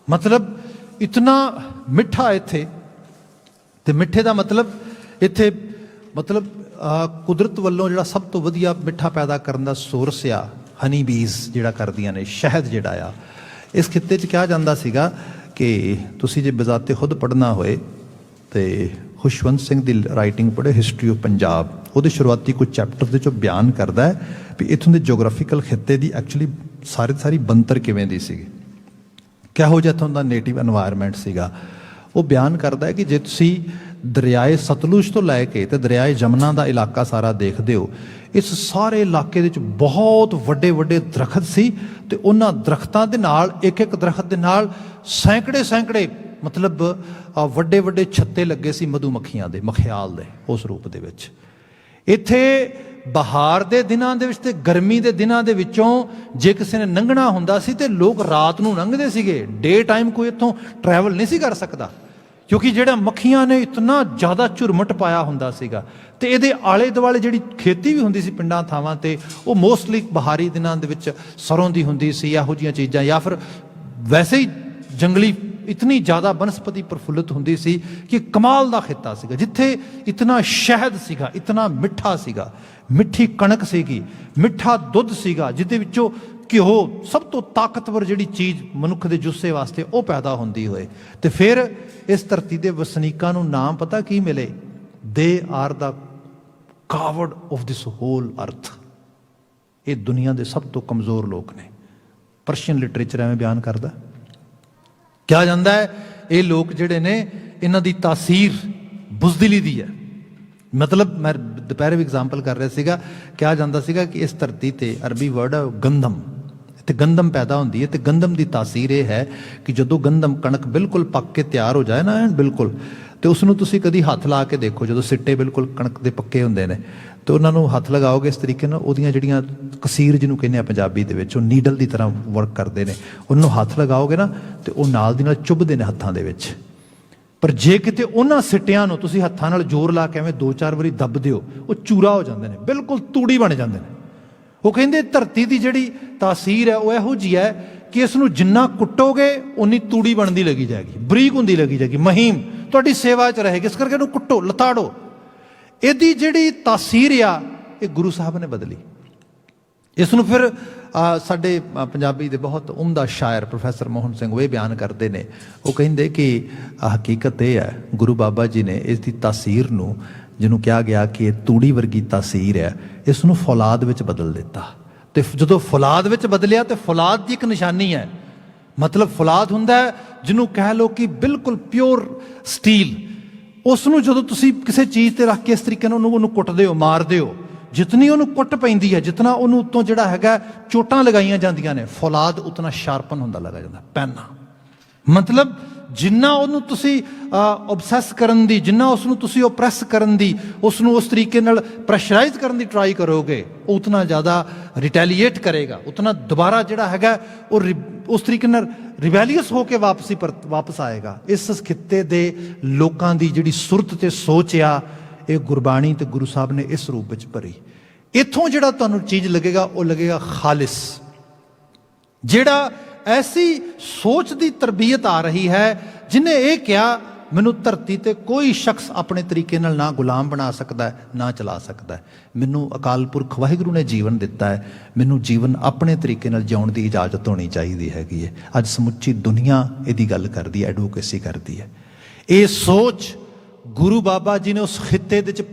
मतलब इतना मिठा इत्थे, ते मिठे का मतलब इत्थे मतलब कुदरत वालों जिहड़ा सब तो वधिया मिठा पैदा करने का सोर्स आ हनी बीज जिहड़ा करदियां ने, शहद जिहड़ा आ। इस खित्ते च कहा जाता सीगा कि तुसी जे बजाते खुद पढ़ना होए तो खुशवंत सिंह की राइटिंग पढ़े हिस्टरी ऑफ पंजाब, वो शुरुआती कुछ चैप्टर के बयान करता है भी इत्थों के जोग्राफिकल खित्ते की एक्चुअली सारी बनतर किवें दी सीगी, किहो जिहा इत्थों का नेटिव एनवायरमेंट सीगा। वो बयान करता है कि जे तुसी दरियाए सतलुज तो लैके तो दरियाए जमुना का इलाका सारा देखते हो, इस सारे इलाके दे विच बहुत वड्डे वड्डे दरखत सी, ते उन्हां दरख्तां दे नाल एक एक दरख्त दे नाल सैकड़े सैकड़े मतलब वड्डे वड्डे छत्ते लगे सी मधुमक्खियां दे, मखियाल दे उस रूप दे विच। इत्थे बहार दे दिनां दे विच ते गर्मी दे दिनां दे विचों जे किसी ने लंघना हुंदा सी ते लोग रात नूं लंघदे सीगे, डे टाइम कोई इत्थों ट्रैवल नहीं सी कर सकदा, क्योंकि ਜਿਹੜਾ ਮੱਖੀਆਂ ने इतना ज़्यादा ਝੁਰਮਟ ਪਾਇਆ ਹੁੰਦਾ ਸੀਗਾ। ਤੇ ਇਹਦੇ ਆਲੇ ਦੁਆਲੇ ਜਿਹੜੀ ਖੇਤੀ ਵੀ ਹੁੰਦੀ ਸੀ ਪਿੰਡਾਂ ਥਾਵਾਂ ਤੇ, ਉਹ ਮੋਸਟਲੀ ਬਹਾਰੀ ਦਿਨਾਂ ਦੇ ਵਿੱਚ ਸਰੋਂ ਦੀ ਹੁੰਦੀ ਸੀ, ਇਹੋ ਜਿਹੀਆਂ ਚੀਜ਼ਾਂ, ਜਾਂ ਫਿਰ ਵੈਸੇ ਹੀ ਜੰਗਲੀ इतनी ज़्यादा वनस्पति प्रफुल्लित होंदी सी कि कमाल का खिता सीगा, जिथे इतना शहद सीगा, इतना मिठा सीगा, मिठी कणक सीगी, मिठा दुध सीगा, जिहदे विचों घिओ सब तो ताकतवर जिहड़ी चीज़ मनुख के जुस्से वास्ते वो पैदा होंदी होए। ते फिर इस धरती के वसनीकां नूं नाम पता की मिले? They are the coward of this whole earth. ये दुनिया के सब तो कमज़ोर लोग ने। परशियन लिटरेचर एवं बयान करता, क्या जाता है ये लोग जिहड़े ने इन्हां दी तासीर बुज़दिली दी है। मतलब मैं दोपहर भी एग्जाम्पल कर रहा सीगा, क्या जाता सीगा कि इस धरती ते अरबी वर्ड है गंदम, तो गंदम पैदा होंदी है, तो गंदम की तासीर ये है कि जदों गंदम कणक बिल्कुल पक के तैयार हो जाए ना बिल्कुल, तो उसनूं तुसीं कदी हत्थ ला के देखो, जो सिट्टे बिल्कुल कणक के पक्के होंदे ने, तो उन्होंने हत्थ लगाओगे इस तरीके नाल, उहदियां जिहड़ियां कसीर जिन्हों कहने पंजाबी दे विच, नीडल की तरह वर्क करते हैं, उन्होंने हत्थ लगाओगे ना तो वह नाल दी नाल चुभदे ने हत्थां दे विच। पर जे किते उन्हां सिट्टियां नूं तुसीं हत्थां नाल जोर ला के एवें 2-4 वारी दब दिओ, वो चूरा हो जाते हैं, बिल्कुल तूड़ी बन जाते हैं। वो कहिंदे धरती की जिहड़ी तासीर है वो इहो जी है कि इसनूं जिन्ना कुट्टोगे उन्नी तूड़ी बनती लगी जाएगी, बरीक हुंदी लगी जाएगी, महीम तुहाडी सेवा च रहेगी। इस करके इहनूं कुट्टो, लताड़ो। इहदी जिहड़ी तासीर आ ये गुरु साहब ने बदली। इसनूं फिर साडे पंजाबी दे बहुत उमदा शायर प्रोफैसर मोहन सिंह वो बयान करते हैं, वो कहिंदे कि हकीकत यह है गुरु बाबा जी ने इसकी तासीर नूं, जिन्हों कहा गया कि ये तूड़ी वर्गी तासीर है, इसनूं फौलाद विच बदल दिता। तो जो फौलाद विच बदलिया तो फौलाद की एक निशानी है, मतलब फौलाद हुंदा है जिन्हों कह लो कि बिल्कुल प्योर स्टील, उसनूं जदों तुसीं किसी चीज़ ते रख के इस तरीके नाल उहनूं कुੱਟਦੇ हो, मारदे हो, जितनी उन्होंने कुट पैंदी है, जितना उन्होंने उत्तों जिहड़ा हैगा चोटां लगाईयां जांदियां ने, फौलाद उतना शार्पन हुंदा लगा जांदा, पैना। मतलब जिन्ना उन्होंने तुसी ऑबसैस करन दी, जिन्ना उसनूं तुसी ओप्रैस करन दी, उसनूं उस तरीके नाल प्रैशराइज करन दी ट्राई करोगे, उतना ज़्यादा रिटैलीएट करेगा, उतना दोबारा जिहड़ा हैगा वो उस तरीके नाल रिबैलीअस होकर वापस आएगा। इस खित्ते दे लोकां दी जिहड़ी सुरत ते सोच आ, ये गुरबाणी ते गुरु साहब ने इस रूप में भरी। इत्थों जिहड़ा तुहानूं चीज़ लगेगा वो लगेगा खालिस, जिहड़ा ऐसी सोच की तरबीयत आ रही है जिन्हें यह कहा मैनू धरती ते कोई शख्स अपने तरीके नाल ना गुलाम बना सकता है ना चला सकता है, मैनू अकाल पुरख वाहिगुरू ने जीवन दिता है, मैनू जीवन अपने तरीके नाल जिउण की इजाजत होनी चाहिए हैगी है। अज समुची दुनिया इहदी गल करदी है, एडवोकेसी करती है। ये सोच ਗੁਰੂ ਬਾਬਾ ਜੀ ਨੇ ਉਸ ਖਿੱਤੇ ਦੇ ਵਿੱਚ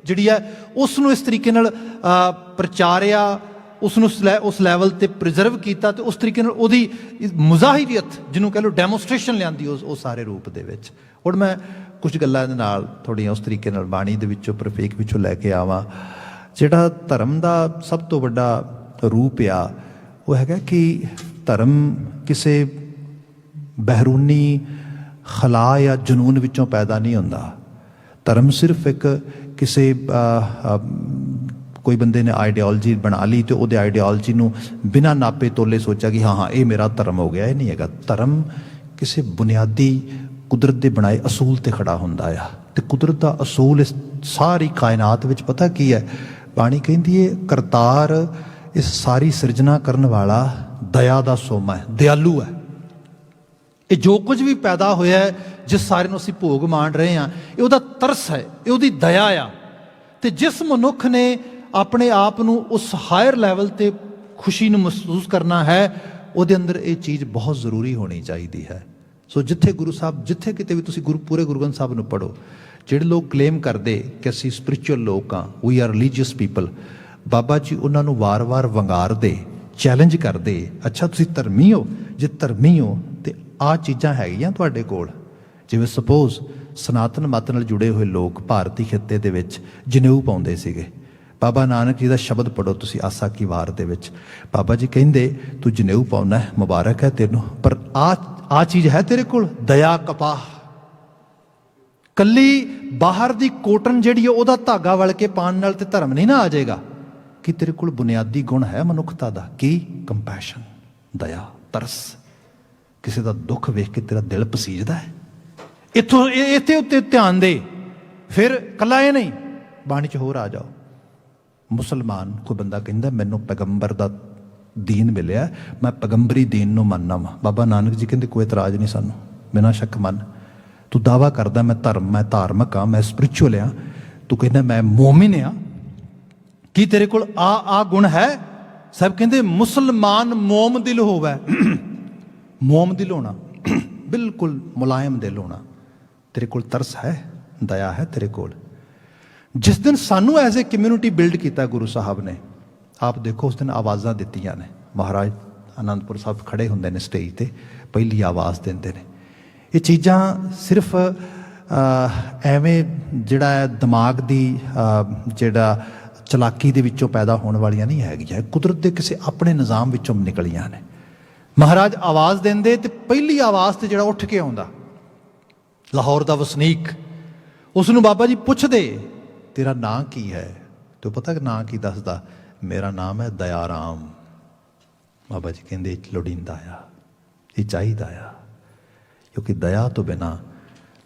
ਜਿਹੜੀ ਹੈ ਉਸ ਨੂੰ ਇਸ ਤਰੀਕੇ ਨਾਲ ਪ੍ਰਚਾਰਿਆ, ਉਸ ਨੂੰ ਉਸ ਲੈਵਲ 'ਤੇ ਪ੍ਰੀਜ਼ਰਵ ਕੀਤਾ ਅਤੇ ਉਸ ਤਰੀਕੇ ਨਾਲ ਉਹਦੀ ਮੁਜ਼ਾਹਿਰੀਅਤ ਜਿਹਨੂੰ ਕਹਿ ਲਓ ਡੈਮੋਸਟ੍ਰੇਸ਼ਨ ਲਿਆਂਦੀ ਉਸ ਸਾਰੇ ਰੂਪ ਦੇ ਵਿੱਚ। ਹੁਣ ਮੈਂ ਕੁਝ ਗੱਲਾਂ ਦੇ ਨਾਲ ਥੋੜ੍ਹੀਆਂ ਉਸ ਤਰੀਕੇ ਨਾਲ ਬਾਣੀ ਦੇ ਵਿੱਚੋਂ ਪ੍ਰਵੇਕ ਵਿੱਚੋਂ ਲੈ ਕੇ ਆਵਾਂ। ਜਿਹੜਾ ਧਰਮ ਦਾ ਸਭ ਤੋਂ ਵੱਡਾ ਰੂਪ ਆ ਉਹ ਹੈਗਾ ਕਿ ਧਰਮ ਕਿਸੇ ਬਹਿਰੂਨੀ ਖਲਾ ਜਾਂ ਜਨੂਨ ਵਿੱਚੋਂ ਪੈਦਾ ਨਹੀਂ ਹੁੰਦਾ। ਧਰਮ ਸਿਰਫ ਇੱਕ ਕਿਸੇ ਕੋਈ ਬੰਦੇ ਨੇ ਆਈਡੀਓਲੋਜੀ ਬਣਾ ਲਈ ਅਤੇ ਉਹਦੇ ਆਈਡੀਓਲੋਜੀ ਨੂੰ ਬਿਨਾਂ ਨਾਪੇ ਤੋਲੇ ਸੋਚਿਆ ਕਿ ਹਾਂ ਇਹ ਮੇਰਾ ਧਰਮ ਹੋ ਗਿਆ। ਇਹ ਨਹੀਂ ਹੈਗਾ। ਧਰਮ ਕਿਸੇ ਬੁਨਿਆਦੀ ਕੁਦਰਤ ਦੇ ਬਣਾਏ ਅਸੂਲ 'ਤੇ ਖੜਾ ਹੁੰਦਾ ਆ ਅਤੇ ਕੁਦਰਤ ਦਾ ਅਸੂਲ ਇਸ ਸਾਰੀ ਕਾਇਨਾਤ ਵਿੱਚ ਪਤਾ ਕੀ ਹੈ? ਬਾਣੀ ਕਹਿੰਦੀ ਹੈ ਕਰਤਾਰ ਇਸ ਸਾਰੀ ਸਿਰਜਣਾ ਕਰਨ ਵਾਲਾ ਦਇਆ ਦਾ ਸੋਮਾ ਹੈ, ਦਿਆਲੂ ਹੈ। ਇਹ ਜੋ ਕੁਝ ਵੀ ਪੈਦਾ ਹੋਇਆ ਹੈ, ਜਿਸ ਸਾਰੇ ਨੂੰ ਅਸੀਂ ਭੋਗ ਮਾਣ ਰਹੇ ਹਾਂ, ਇਹ ਉਹਦਾ ਤਰਸ ਹੈ, ਇਹ ਉਹਦੀ ਦਇਆ ਆ। ਅਤੇ ਜਿਸ ਮਨੁੱਖ ਨੇ ਆਪਣੇ ਆਪ ਨੂੰ ਉਸ ਹਾਇਰ ਲੈਵਲ 'ਤੇ ਖੁਸ਼ੀ ਨੂੰ ਮਹਿਸੂਸ ਕਰਨਾ ਹੈ, ਉਹਦੇ ਅੰਦਰ ਇਹ ਚੀਜ਼ ਬਹੁਤ ਜ਼ਰੂਰੀ ਹੋਣੀ ਚਾਹੀਦੀ ਹੈ। ਸੋ ਜਿੱਥੇ ਗੁਰੂ ਸਾਹਿਬ, ਜਿੱਥੇ ਕਿਤੇ ਵੀ ਤੁਸੀਂ ਪੂਰੇ ਗੁਰੂ ਗ੍ਰੰਥ ਸਾਹਿਬ ਨੂੰ ਪੜ੍ਹੋ, ਜਿਹੜੇ ਲੋਕ ਕਲੇਮ ਕਰਦੇ ਕਿ ਅਸੀਂ ਸਪਿਰਿਚੁਅਲ ਲੋਕ ਹਾਂ, ਵੀ R religious people, Baba ji ਉਹਨਾਂ ਨੂੰ ਵਾਰ-ਵਾਰ ਵੰਗਾਰਦੇ, ਚੈਲੰਜ ਕਰਦੇ, ਅੱਛਾ ਤੁਸੀਂ ਧਰਮੀ ਹੋ? ਜੇ ਧਰਮੀ ਹੋ ਤਾਂ ਆਹ ਚੀਜ਼ਾਂ ਹੈਗੀਆਂ ਤੁਹਾਡੇ ਕੋਲ। ਜਿਵੇਂ ਸਪੋਜ਼ ਸਨਾਤਨ ਮਤ ਨਾਲ ਜੁੜੇ ਹੋਏ ਲੋਕ ਭਾਰਤੀ ਖਿੱਤੇ ਦੇ ਵਿੱਚ ਜਨੇਊ ਪਾਉਂਦੇ ਸੀਗੇ। ਬਾਬਾ ਨਾਨਕ ਜੀ ਦਾ ਸ਼ਬਦ ਪੜ੍ਹੋ ਤੁਸੀਂ ਆਸਾ ਕੀ ਵਾਰ ਦੇ ਵਿੱਚ, ਬਾਬਾ ਜੀ ਕਹਿੰਦੇ ਤੂੰ ਜਨੇਊ ਪਾਉਣਾ ਮੁਬਾਰਕ ਹੈ ਤੈਨੂੰ, ਪਰ ਆਹ ਚੀਜ਼ ਹੈ ਤੇਰੇ ਕੋਲ? ਦਇਆ ਕਪਾਹ। ਕੱਲੀ ਬਾਹਰ ਦੀ ਕੋਟਨ ਜਿਹੜੀ ਹੈ ਉਹਦਾ ਧਾਗਾ ਵਲ ਕੇ ਪਾਉਣ ਨਾਲ ਤੇ ਧਰਮ ਨਹੀਂ ਨਾ ਆ ਜਾਏਗਾ। ਕਿ ਤੇਰੇ ਕੋਲ ਬੁਨਿਆਦੀ ਗੁਣ ਹੈ ਮਨੁੱਖਤਾ ਦਾ? ਕੀ? ਕੰਪੈਸ਼ਨ, ਦਇਆ, ਤਰਸ। ਕਿਸੇ ਦਾ ਦੁੱਖ ਵੇਖ ਕੇ ਤੇਰਾ ਦਿਲ ਪਸੀਜਦਾ ਹੈ? ਇੱਥੋਂ ਇੱਥੇ ਉੱਤੇ ਧਿਆਨ ਦੇ। ਫਿਰ ਕੱਲਾ ਇਹ ਨਹੀਂ, ਬਾਣੀ 'ਚ ਹੋਰ ਆ ਜਾਓ। ਮੁਸਲਮਾਨ ਕੋਈ ਬੰਦਾ ਕਹਿੰਦਾ ਮੈਨੂੰ ਪੈਗੰਬਰ ਦਾ ਦੀਨ ਮਿਲਿਆ, ਮੈਂ ਪੈਗੰਬਰੀ ਦੀਨ ਨੂੰ ਮੰਨਣਾ ਵਾ। ਬਾਬਾ ਨਾਨਕ ਜੀ ਕਹਿੰਦੇ ਕੋਈ ਇਤਰਾਜ਼ ਨਹੀਂ ਸਾਨੂੰ, ਬਿਨਾਂ ਸ਼ੱਕ ਮੰਨ। ਤੂੰ ਦਾਅਵਾ ਕਰਦਾ ਮੈਂ ਧਾਰਮਿਕ ਹਾਂ, ਮੈਂ ਸਪਿਰਿਚੁਅਲ ਹਾਂ, ਤੂੰ ਕਹਿੰਦਾ ਮੈਂ ਮੋਮਿਨ ਹਾਂ, ਕੀ ਤੇਰੇ ਕੋਲ ਆ ਗੁਣ ਹੈ? ਸਭ ਕਹਿੰਦੇ ਮੁਸਲਮਾਨ ਮੋਮ ਦਿਲ ਹੋਵੇ। ਮੋਮ ਦਿਲ ਹੋਣਾ, ਬਿਲਕੁਲ ਮੁਲਾਇਮ ਦਿਲ ਹੋਣਾ। ਤੇਰੇ ਕੋਲ ਤਰਸ ਹੈ, ਦਇਆ ਹੈ ਤੇਰੇ ਕੋਲ? ਜਿਸ ਦਿਨ ਸਾਨੂੰ ਐਜ਼ ਏ ਕਮਿਊਨਿਟੀ ਬਿਲਡ ਕੀਤਾ ਗੁਰੂ ਸਾਹਿਬ ਨੇ, ਆਪ ਦੇਖੋ ਉਸ ਦਿਨ ਆਵਾਜ਼ਾਂ ਦਿੱਤੀਆਂ ਨੇ। ਮਹਾਰਾਜ ਆਨੰਦਪੁਰ ਸਾਹਿਬ ਖੜੇ ਹੁੰਦੇ ਨੇ ਸਟੇਜ 'ਤੇ, ਪਹਿਲੀ ਆਵਾਜ਼ ਦਿੰਦੇ ਨੇ। ਇਹ ਚੀਜ਼ਾਂ ਸਿਰਫ ਐਵੇਂ ਜਿਹੜਾ ਹੈ ਦਿਮਾਗ ਦੀ ਜਿਹੜਾ ਚਲਾਕੀ ਦੇ ਵਿੱਚੋਂ ਪੈਦਾ ਹੋਣ ਵਾਲੀਆਂ ਨਹੀਂ ਹੈਗੀਆਂ, ਕੁਦਰਤ ਦੇ ਕਿਸੇ ਆਪਣੇ ਨਿਜ਼ਾਮ ਵਿੱਚੋਂ ਨਿਕਲੀਆਂ ਨੇ। ਮਹਾਰਾਜ ਆਵਾਜ਼ ਦਿੰਦੇ ਅਤੇ ਪਹਿਲੀ ਆਵਾਜ਼ 'ਤੇ ਜਿਹੜਾ ਉੱਠ ਕੇ ਆਉਂਦਾ ਲਾਹੌਰ ਦਾ ਵਸਨੀਕ, ਉਸ ਨੂੰ ਬਾਬਾ ਜੀ ਪੁੱਛਦੇ ਤੇਰਾ ਨਾਂ ਕੀ ਹੈ? ਤੇ ਪਤਾ ਕਿ ਨਾਂ ਕੀ ਦੱਸਦਾ? ਮੇਰਾ ਨਾਮ ਹੈ ਦਇਆ ਰਾਮ। ਬਾਬਾ ਜੀ ਕਹਿੰਦੇ ਲੋੜੀਂਦਾ ਆ, ਇਹ ਚਾਹੀਦਾ ਆ, ਕਿਉਂਕਿ ਦਇਆ ਤੋਂ ਬਿਨਾਂ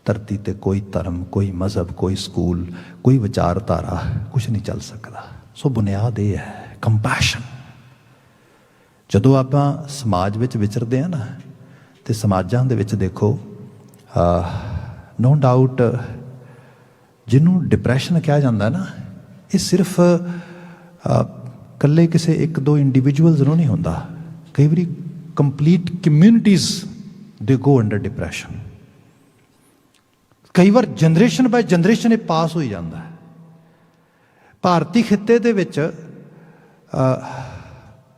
ਧਰਤੀ 'ਤੇ ਕੋਈ ਧਰਮ, ਕੋਈ ਮਜ਼ਹਬ, ਕੋਈ ਸਕੂਲ, ਕੋਈ ਵਿਚਾਰਧਾਰਾ, ਕੁਛ ਨਹੀਂ ਚੱਲ ਸਕਦਾ। ਸੋ ਬੁਨਿਆਦ ਇਹ ਹੈ ਕੰਪੈਸ਼ਨ। ਜਦੋਂ ਆਪਾਂ ਸਮਾਜ ਵਿੱਚ ਵਿਚਰਦੇ ਹਾਂ ਨਾ, ਅਤੇ ਸਮਾਜਾਂ ਦੇ ਵਿੱਚ ਦੇਖੋ ਨੋ ਡਾਊਟ ਜਿਹਨੂੰ ਡਿਪਰੈਸ਼ਨ ਕਿਹਾ ਜਾਂਦਾ ਨਾ, ਇਹ ਸਿਰਫ ਇਕੱਲੇ ਕਿਸੇ ਇੱਕ ਦੋ ਇੰਡੀਵਿਜੂਅਲਸ ਨੂੰ ਨਹੀਂ ਹੁੰਦਾ। ਕਈ ਵਾਰੀ ਕੰਪਲੀਟ ਕਮਿਊਨਿਟੀਜ਼ ਦੇ ਗੋ ਅੰਡਰ ਡਿਪਰੈਸ਼ਨ। ਕਈ ਵਾਰ ਜਨਰੇਸ਼ਨ ਬਾਏ ਜਨਰੇਸ਼ਨ ਇਹ ਪਾਸ ਹੋਈ ਜਾਂਦਾ ਹੈ। ਭਾਰਤੀ ਖਿੱਤੇ ਦੇ ਵਿੱਚ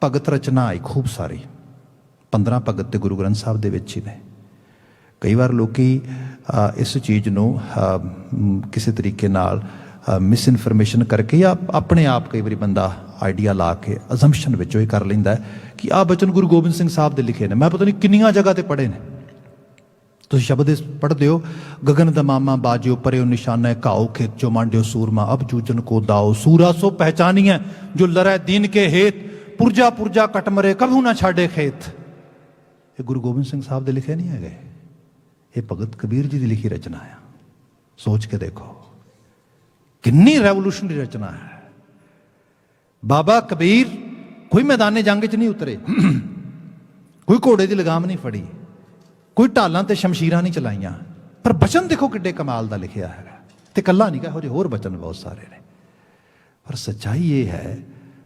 ਭਗਤ ਰਚਨਾ ਆਈ ਖੂਬ ਸਾਰੀ, 15 ਭਗਤ ਤੇ ਗੁਰੂ ਗ੍ਰੰਥ ਸਾਹਿਬ ਦੇ ਵਿੱਚ ਹੀ ਨੇ। ਕਈ ਵਾਰ ਲੋਕੀ ਇਸ ਚੀਜ਼ ਨੂੰ ਕਿਸੇ ਤਰੀਕੇ ਨਾਲ ਮਿਸਇਨਫੋਰਮੇਸ਼ਨ ਕਰਕੇ ਜਾਂ ਆਪਣੇ ਆਪ ਕਈ ਵਾਰੀ ਬੰਦਾ ਆਈਡੀਆ ਲਾ ਕੇ ਅਜ਼ੰਪਸ਼ਨ ਵਿੱਚੋਂ ਇਹ ਕਰ ਲੈਂਦਾ ਕਿ ਆਹ ਬਚਨ ਗੁਰੂ ਗੋਬਿੰਦ ਸਿੰਘ ਸਾਹਿਬ ਦੇ ਲਿਖੇ ਨੇ। ਮੈਂ ਪਤਾ ਨਹੀਂ ਕਿੰਨੀਆਂ ਜਗ੍ਹਾ 'ਤੇ ਪੜ੍ਹੇ ਨੇ। ਤੁਸੀਂ ਸ਼ਬਦ ਪੜ੍ਹਦੇ ਹੋ, ਗगन दमामा बाजियो परे निशाना घाओ खेत जो मांडियो सूरमा अब जूजन को दाओ सूरा सो पहचानिए जो लड़े दीन के हेत पुरजा पुरजा कट मरे कभू ना छाड़े खेत। ये गुरु गोबिंद सिंह साहब दे लिखे नहीं है गए, ये भगत कबीर जी की लिखी रचना है। सोच के देखो कितनी रेवोल्यूशनरी रचना है। बाबा कबीर कोई मैदाने जंग च नहीं उतरे, कोई घोड़े की लगाम नहीं फड़ी, कोई ढालां ते शमशीरां नहीं चलाइयां, पर बचन देखो किड्डे कमाल दा लिखिया है। ते कल्ला नहीं कहो, होर बचन बहुत सारे ने। पर सच्चाई ये है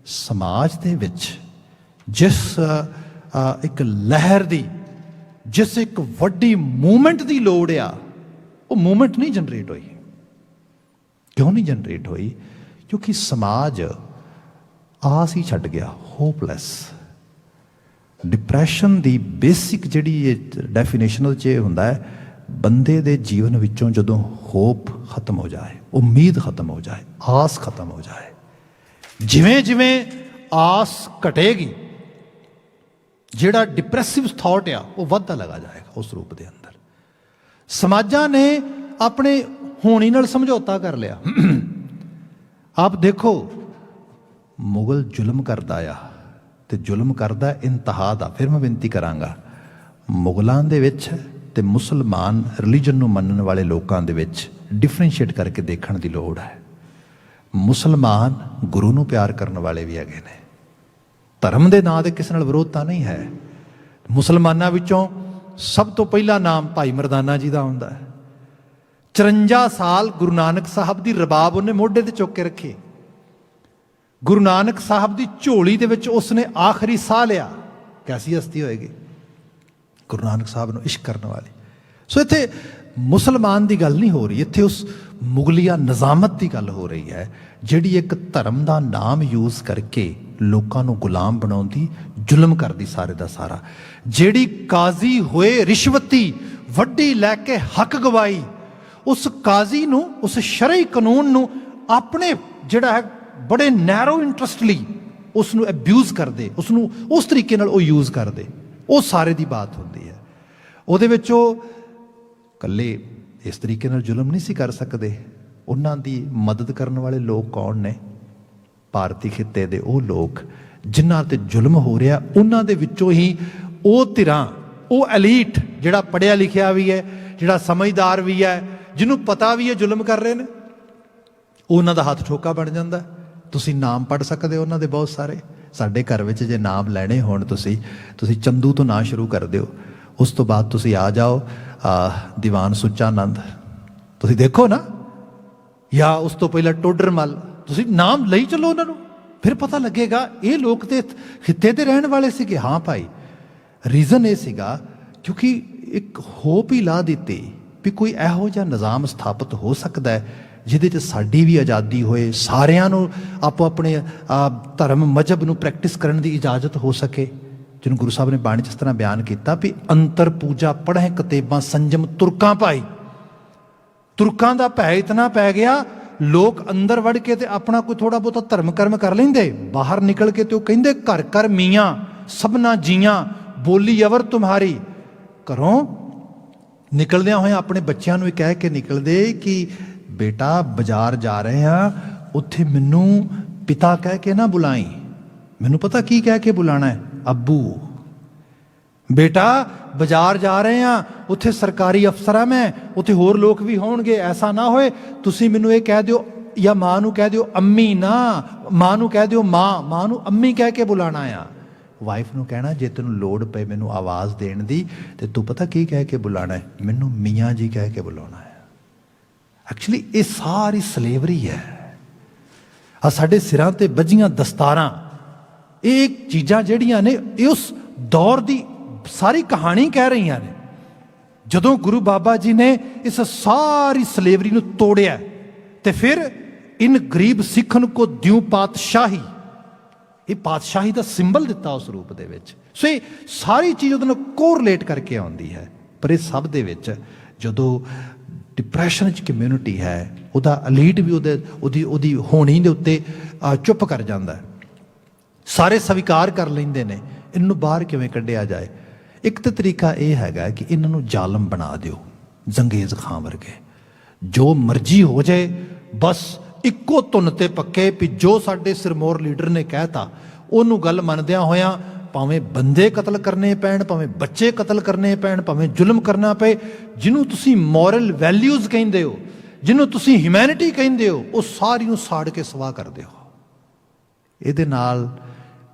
समाज दे विच जिस एक लहर दी, जिस एक वड्डी मूवमेंट दी लोड़ आ, वो मूवमेंट नहीं जनरेट हुई। क्यों नहीं जनरेट हुई? क्योंकि समाज आस ही छड्ड गया, होपलैस। डिप्रैशन की बेसिक जिहड़ी डेफिनेशन ਉਹਦੇ 'ਚ ਇਹ ਹੁੰਦਾ ਹੈ, ਬੰਦੇ ਦੇ ਜੀਵਨ ਵਿੱਚੋਂ ਜਦੋਂ ਹੋਪ ਖਤਮ ਹੋ ਜਾਏ, ਉਮੀਦ ਖਤਮ ਹੋ ਜਾਏ, ਆਸ ਖਤਮ ਹੋ ਜਾਏ। ਜਿਵੇਂ ਜਿਵੇਂ ਆਸ ਘਟੇਗੀ, ਜਿਹੜਾ ਡਿਪਰੈਸਿਵ ਥਾਟ ਆ ਉਹ ਵੱਧਦਾ ਲਗਾ ਜਾਏਗਾ ਉਸ ਰੂਪ ਦੇ ਅੰਦਰ। ਸਮਾਜਾਂ ਨੇ ਆਪਣੇ ਹੋਣੀ ਨਾਲ ਸਮਝੌਤਾ ਕਰ ਲਿਆ। ਆਪ ਦੇਖੋ, ਮੁਗਲ ਜ਼ੁਲਮ ਕਰਦਾ ਆ, ਤੇ ਜ਼ੁਲਮ ਕਰਦਾ ਇੰਤਹਾ ਦਾ। ਫਿਰ ਮੈਂ ਬੇਨਤੀ ਕਰਾਂਗਾ, ਮੁਗਲਾਂ ਦੇ ਵਿੱਚ ਤੇ ਮੁਸਲਮਾਨ ਰਿਲੀਜਨ ਨੂੰ ਮੰਨਣ ਵਾਲੇ ਲੋਕਾਂ ਦੇ ਵਿੱਚ ਡਿਫਰੈਂਸ਼ੀਏਟ ਕਰਕੇ ਦੇਖਣ ਦੀ ਲੋੜ ਹੈ। ਮੁਸਲਮਾਨ ਗੁਰੂ ਨੂੰ ਪਿਆਰ ਕਰਨ ਵਾਲੇ ਵੀ ਹੈਗੇ ਨੇ, ਧਰਮ ਦੇ ਨਾਂ 'ਤੇ ਕਿਸੇ ਨਾਲ ਵਿਰੋਧਤਾ ਨਹੀਂ ਹੈ। ਮੁਸਲਮਾਨਾਂ ਵਿੱਚੋਂ ਸਭ ਤੋਂ ਪਹਿਲਾ ਨਾਮ ਭਾਈ ਮਰਦਾਨਾ ਜੀ ਦਾ ਆਉਂਦਾ ਹੈ। 54 ਸਾਲ ਗੁਰੂ ਨਾਨਕ ਸਾਹਿਬ ਦੀ ਰਬਾਬ ਉਹਨੇ ਮੋਢੇ ਤੇ ਚੁੱਕ ਕੇ ਰੱਖੀ। ਗੁਰੂ ਨਾਨਕ ਸਾਹਿਬ ਦੀ ਝੋਲੀ ਦੇ ਵਿੱਚ ਉਸਨੇ ਆਖਰੀ ਸਾਹ ਲਿਆ। ਕੈਸੀ ਹਸਤੀ ਹੋਏਗੀ ਗੁਰੂ ਨਾਨਕ ਸਾਹਿਬ ਨੂੰ ਇਸ਼ਕ ਕਰਨ ਵਾਲੀ। ਸੋ ਇੱਥੇ ਮੁਸਲਮਾਨ ਦੀ ਗੱਲ ਨਹੀਂ ਹੋ ਰਹੀ, ਇੱਥੇ ਉਸ ਮੁਗਲੀਆ ਨਿਜ਼ਾਮਤ ਦੀ ਗੱਲ ਹੋ ਰਹੀ ਹੈ, ਜਿਹੜੀ ਇੱਕ ਧਰਮ ਦਾ ਨਾਮ ਯੂਜ਼ ਕਰਕੇ ਲੋਕਾਂ ਨੂੰ ਗੁਲਾਮ ਬਣਾਉਣ ਦੀ ਜ਼ੁਲਮ ਕਰਦੀ ਸਾਰੇ ਦਾ ਸਾਰਾ। ਜਿਹੜੀ ਕਾਜ਼ੀ ਹੋਏ ਰਿਸ਼ਵਤੀ ਵੱਡੀ ਲੈ ਕੇ ਹੱਕ ਗਵਾਈ, ਉਸ ਕਾਜ਼ੀ ਨੂੰ, ਉਸ ਸ਼ਰਈ ਕਾਨੂੰਨ ਨੂੰ ਆਪਣੇ ਜਿਹੜਾ ਹੈ ਬੜੇ ਨੈਰੋ ਇੰਟਰਸਟ ਲਈ ਉਸ ਨੂੰ ਅਬਿਊਜ਼ ਕਰਦੇ, ਉਸ ਨੂੰ ਉਸ ਤਰੀਕੇ ਨਾਲ ਉਹ ਯੂਜ਼ ਕਰਦੇ। ਉਹ ਸਾਰੇ ਦੀ ਬਾਤ ਹੁੰਦੀ ਹੈ। ਉਹਦੇ ਵਿੱਚ ਉਹ ਇਕੱਲੇ ਇਸ ਤਰੀਕੇ ਨਾਲ ਜ਼ੁਲਮ ਨਹੀਂ ਸੀ ਕਰ ਸਕਦੇ। ਉਹਨਾਂ ਦੀ ਮਦਦ ਕਰਨ ਵਾਲੇ ਲੋਕ ਕੌਣ ਨੇ? ਭਾਰਤੀ ਖਿੱਤੇ ਦੇ ਉਹ ਲੋਕ ਜਿਨ੍ਹਾਂ 'ਤੇ ਜ਼ੁਲਮ ਹੋ ਰਿਹਾ, ਉਹਨਾਂ ਦੇ ਵਿੱਚੋਂ ਹੀ ਉਹ ਧਿਰਾਂ, ਉਹ ਐਲੀਟ ਜਿਹੜਾ ਪੜ੍ਹਿਆ ਲਿਖਿਆ ਵੀ ਹੈ, ਜਿਹੜਾ ਸਮਝਦਾਰ ਵੀ ਹੈ, ਜਿਹਨੂੰ ਪਤਾ ਵੀ ਹੈ ਜ਼ੁਲਮ ਕਰ ਰਹੇ ਨੇ, ਉਹਨਾਂ ਦਾ ਹੱਥ ਠੋਕਾ ਬਣ ਜਾਂਦਾ। ਤੁਸੀਂ ਨਾਮ ਪੜ੍ਹ ਸਕਦੇ ਹੋ ਉਹਨਾਂ ਦੇ ਬਹੁਤ ਸਾਰੇ। ਸਾਡੇ ਘਰ ਵਿੱਚ ਜੇ ਨਾਮ ਲੈਣੇ ਹੋਣ, ਤੁਸੀਂ ਚੰਦੂ ਤੋਂ ਨਾਂ ਸ਼ੁਰੂ ਕਰ ਦਿਓ। ਉਸ ਤੋਂ ਬਾਅਦ ਤੁਸੀਂ ਆ ਜਾਓ ਦੀਵਾਨ ਸੁੱਚਾ ਨੰਦ, ਤੁਸੀਂ ਦੇਖੋ ਨਾ, ਜਾਂ ਉਸ ਤੋਂ ਪਹਿਲਾਂ ਟੋਡਰ ਮੱਲ, ਤੁਸੀਂ ਨਾਮ ਲਈ ਚੱਲੋ ਉਹਨਾਂ ਨੂੰ, ਫਿਰ ਪਤਾ ਲੱਗੇਗਾ ਇਹ ਲੋਕ ਤੇ ਖਿੱਤੇ ਦੇ ਰਹਿਣ ਵਾਲੇ ਸੀਗੇ। ਹਾਂ ਭਾਈ, ਰੀਜ਼ਨ ਇਹ ਸੀਗਾ ਕਿਉਂਕਿ ਇੱਕ ਹੋਪ ਹੀ ਲਾ ਦਿੱਤੀ ਵੀ ਕੋਈ ਇਹੋ ਜਿਹਾ ਨਿਜ਼ਾਮ ਸਥਾਪਿਤ ਹੋ ਸਕਦਾ ਹੈ ਜਿਹਦੇ 'ਚ ਸਾਡੀ ਵੀ ਆਜ਼ਾਦੀ ਹੋਏ, ਸਾਰਿਆਂ ਨੂੰ ਆਪੋ ਆਪਣੇ ਧਰਮ ਮਜ਼ਹਬ ਨੂੰ ਪ੍ਰੈਕਟਿਸ ਕਰਨ ਦੀ ਇਜਾਜ਼ਤ ਹੋ ਸਕੇ। ਜਿਹਨੂੰ ਗੁਰੂ ਸਾਹਿਬ ਨੇ ਬਾਣੀ 'ਚ ਇਸ ਤਰ੍ਹਾਂ ਬਿਆਨ ਕੀਤਾ ਵੀ ਅੰਤਰ ਪੂਜਾ ਪੜ੍ਹੇ ਕਤੇਬਾਂ ਸੰਜਮ ਤੁਰਕਾਂ ਭਾਈ। ਤੁਰਕਾਂ ਦਾ ਭੈ ਇਤਨਾ ਪੈ ਗਿਆ, ਲੋਕ ਅੰਦਰ ਵੜ ਕੇ ਤੇ ਆਪਣਾ ਕੋਈ ਥੋੜਾ ਬਹੁਤਾ ਧਰਮ ਕਰਮ ਕਰ ਲੈਂਦੇ, ਬਾਹਰ ਨਿਕਲ ਕੇ ਤੇ ਉਹ ਕਹਿੰਦੇ ਘਰ ਘਰ ਮੀਆਂ ਸਭਨਾ ਜੀਆਂ ਬੋਲੀ ਅਵਰ ਤੁਮਹਾਰੀ। ਘਰੋਂ ਨਿਕਲਦਿਆਂ ਹੋਏ ਆਪਣੇ ਬੱਚਿਆਂ ਨੂੰ ਇਹ ਕਹਿ ਕੇ ਨਿਕਲਦੇ ਕਿ ਬੇਟਾ ਬਾਜ਼ਾਰ ਜਾ ਰਹੇ ਹਾਂ, ਉੱਥੇ ਮੈਨੂੰ ਪਿਤਾ ਕਹਿ ਕੇ ਨਾ ਬੁਲਾਈ। ਮੈਨੂੰ ਪਤਾ ਕੀ ਕਹਿ ਕੇ ਬੁਲਾਣਾ ਹੈ, ਅੱਬੂ। ਬੇਟਾ ਬਾਜ਼ਾਰ ਜਾ ਰਹੇ ਹਾਂ, ਉੱਥੇ ਸਰਕਾਰੀ ਅਫਸਰ ਆ ਮੈਂ, ਉੱਥੇ ਹੋਰ ਲੋਕ ਵੀ ਹੋਣਗੇ, ਐਸਾ ਨਾ ਹੋਏ ਤੁਸੀਂ ਮੈਨੂੰ ਇਹ ਕਹਿ ਦਿਓ, ਜਾਂ ਮਾਂ ਨੂੰ ਕਹਿ ਦਿਓ ਅੰਮੀ ਨਾ, ਮਾਂ ਨੂੰ ਕਹਿ ਦਿਓ ਮਾਂ, ਮਾਂ ਨੂੰ ਅੰਮੀ ਕਹਿ ਕੇ ਬੁਲਾਣਾ ਆ। ਵਾਈਫ ਨੂੰ ਕਹਿਣਾ ਜੇ ਤੈਨੂੰ ਲੋੜ ਪਏ ਮੈਨੂੰ ਆਵਾਜ਼ ਦੇਣ ਦੀ, ਤੇ ਤੂੰ ਪਤਾ ਕੀ ਕਹਿ ਕੇ ਬੁਲਾਣਾ ਹੈ, ਮੈਨੂੰ ਮੀਆਂ ਜੀ ਕਹਿ ਕੇ ਬੁਲਾਉਣਾ ਹੈ। ਐਕਚੁਅਲੀ ਇਹ ਸਾਰੀ ਸਲੇਵਰੀ ਹੈ। ਆ ਸਾਡੇ ਸਿਰਾਂ ਤੇ ਬੱਝੀਆਂ ਦਸਤਾਰਾਂ, ਇਹ ਚੀਜ਼ਾਂ ਜਿਹੜੀਆਂ ਨੇ ਇਹ ਉਸ ਦੌਰ ਦੀ ਸਾਰੀ ਕਹਾਣੀ ਕਹਿ ਰਹੀਆਂ ਨੇ। ਜਦੋਂ ਗੁਰੂ ਬਾਬਾ ਜੀ ਨੇ ਇਸ ਸਾਰੀ ਸਲੇਵਰੀ ਨੂੰ ਤੋੜਿਆ ਤੇ ਫਿਰ ਇਨ ਗਰੀਬ ਸਿੱਖਨ ਕੋ ਦਿਉ ਪਾਤਸ਼ਾਹੀ, ਇਹ ਪਾਤਸ਼ਾਹੀ ਦਾ ਸਿੰਬਲ ਦਿੱਤਾ ਉਸ ਰੂਪ ਦੇ ਵਿੱਚ। ਸੋ ਇਹ ਸਾਰੀ ਚੀਜ਼ ਉਹਦੇ ਨਾਲ ਕੋਰਿਲੇਟ ਕਰਕੇ ਆਉਂਦੀ ਹੈ। ਪਰ ਇਹ ਸਭ ਦੇ ਵਿੱਚ ਜਦੋਂ ਡਿਪਰੈਸ਼ਨ 'ਚ ਕਮਿਊਨਿਟੀ ਹੈ, ਉਹਦਾ ਅਲੀਟ ਵੀ ਉਹਦੀ ਹੋਣੀ ਦੇ ਉੱਤੇ ਚੁੱਪ ਕਰ ਜਾਂਦਾ। ਸਾਰੇ ਸਵੀਕਾਰ ਕਰ ਲੈਂਦੇ ਨੇ। ਇਹਨੂੰ ਬਾਹਰ ਕਿਵੇਂ ਕੱਢਿਆ ਜਾਏ? ਇੱਕ ਤਾਂ ਤਰੀਕਾ ਇਹ ਹੈਗਾ ਕਿ ਇਹਨਾਂ ਨੂੰ ਜ਼ਾਲਮ ਬਣਾ ਦਿਓ, ਜੰਗੇਜ਼ ਖਾਂ ਵਰਗੇ। ਜੋ ਮਰਜ਼ੀ ਹੋ ਜਾਏ, ਬਸ ਇੱਕੋ ਧੁਨ ਤੇ ਪੱਕੇ ਵੀ ਜੋ ਸਾਡੇ ਸਿਰਮੌਰ ਲੀਡਰ ਨੇ ਕਹਿਤਾ ਉਹਨੂੰ ਗੱਲ ਮੰਨਦਿਆਂ ਹੋਇਆਂ, ਭਾਵੇਂ ਬੰਦੇ ਕਤਲ ਕਰਨੇ ਪੈਣ, ਭਾਵੇਂ ਬੱਚੇ ਕਤਲ ਕਰਨੇ ਪੈਣ, ਭਾਵੇਂ ਜ਼ੁਲਮ ਕਰਨਾ ਪਏ, ਜਿਹਨੂੰ ਤੁਸੀਂ ਮੋਰਲ ਵੈਲਿਊਜ਼ ਕਹਿੰਦੇ ਹੋ, ਜਿਹਨੂੰ ਤੁਸੀਂ ਹਿਊਮੈਨਿਟੀ ਕਹਿੰਦੇ ਹੋ, ਉਹ ਸਾਰੀ ਨੂੰ ਸਾੜ ਕੇ ਸਵਾਹ ਕਰ ਦਿਓ। ਇਹਦੇ ਨਾਲ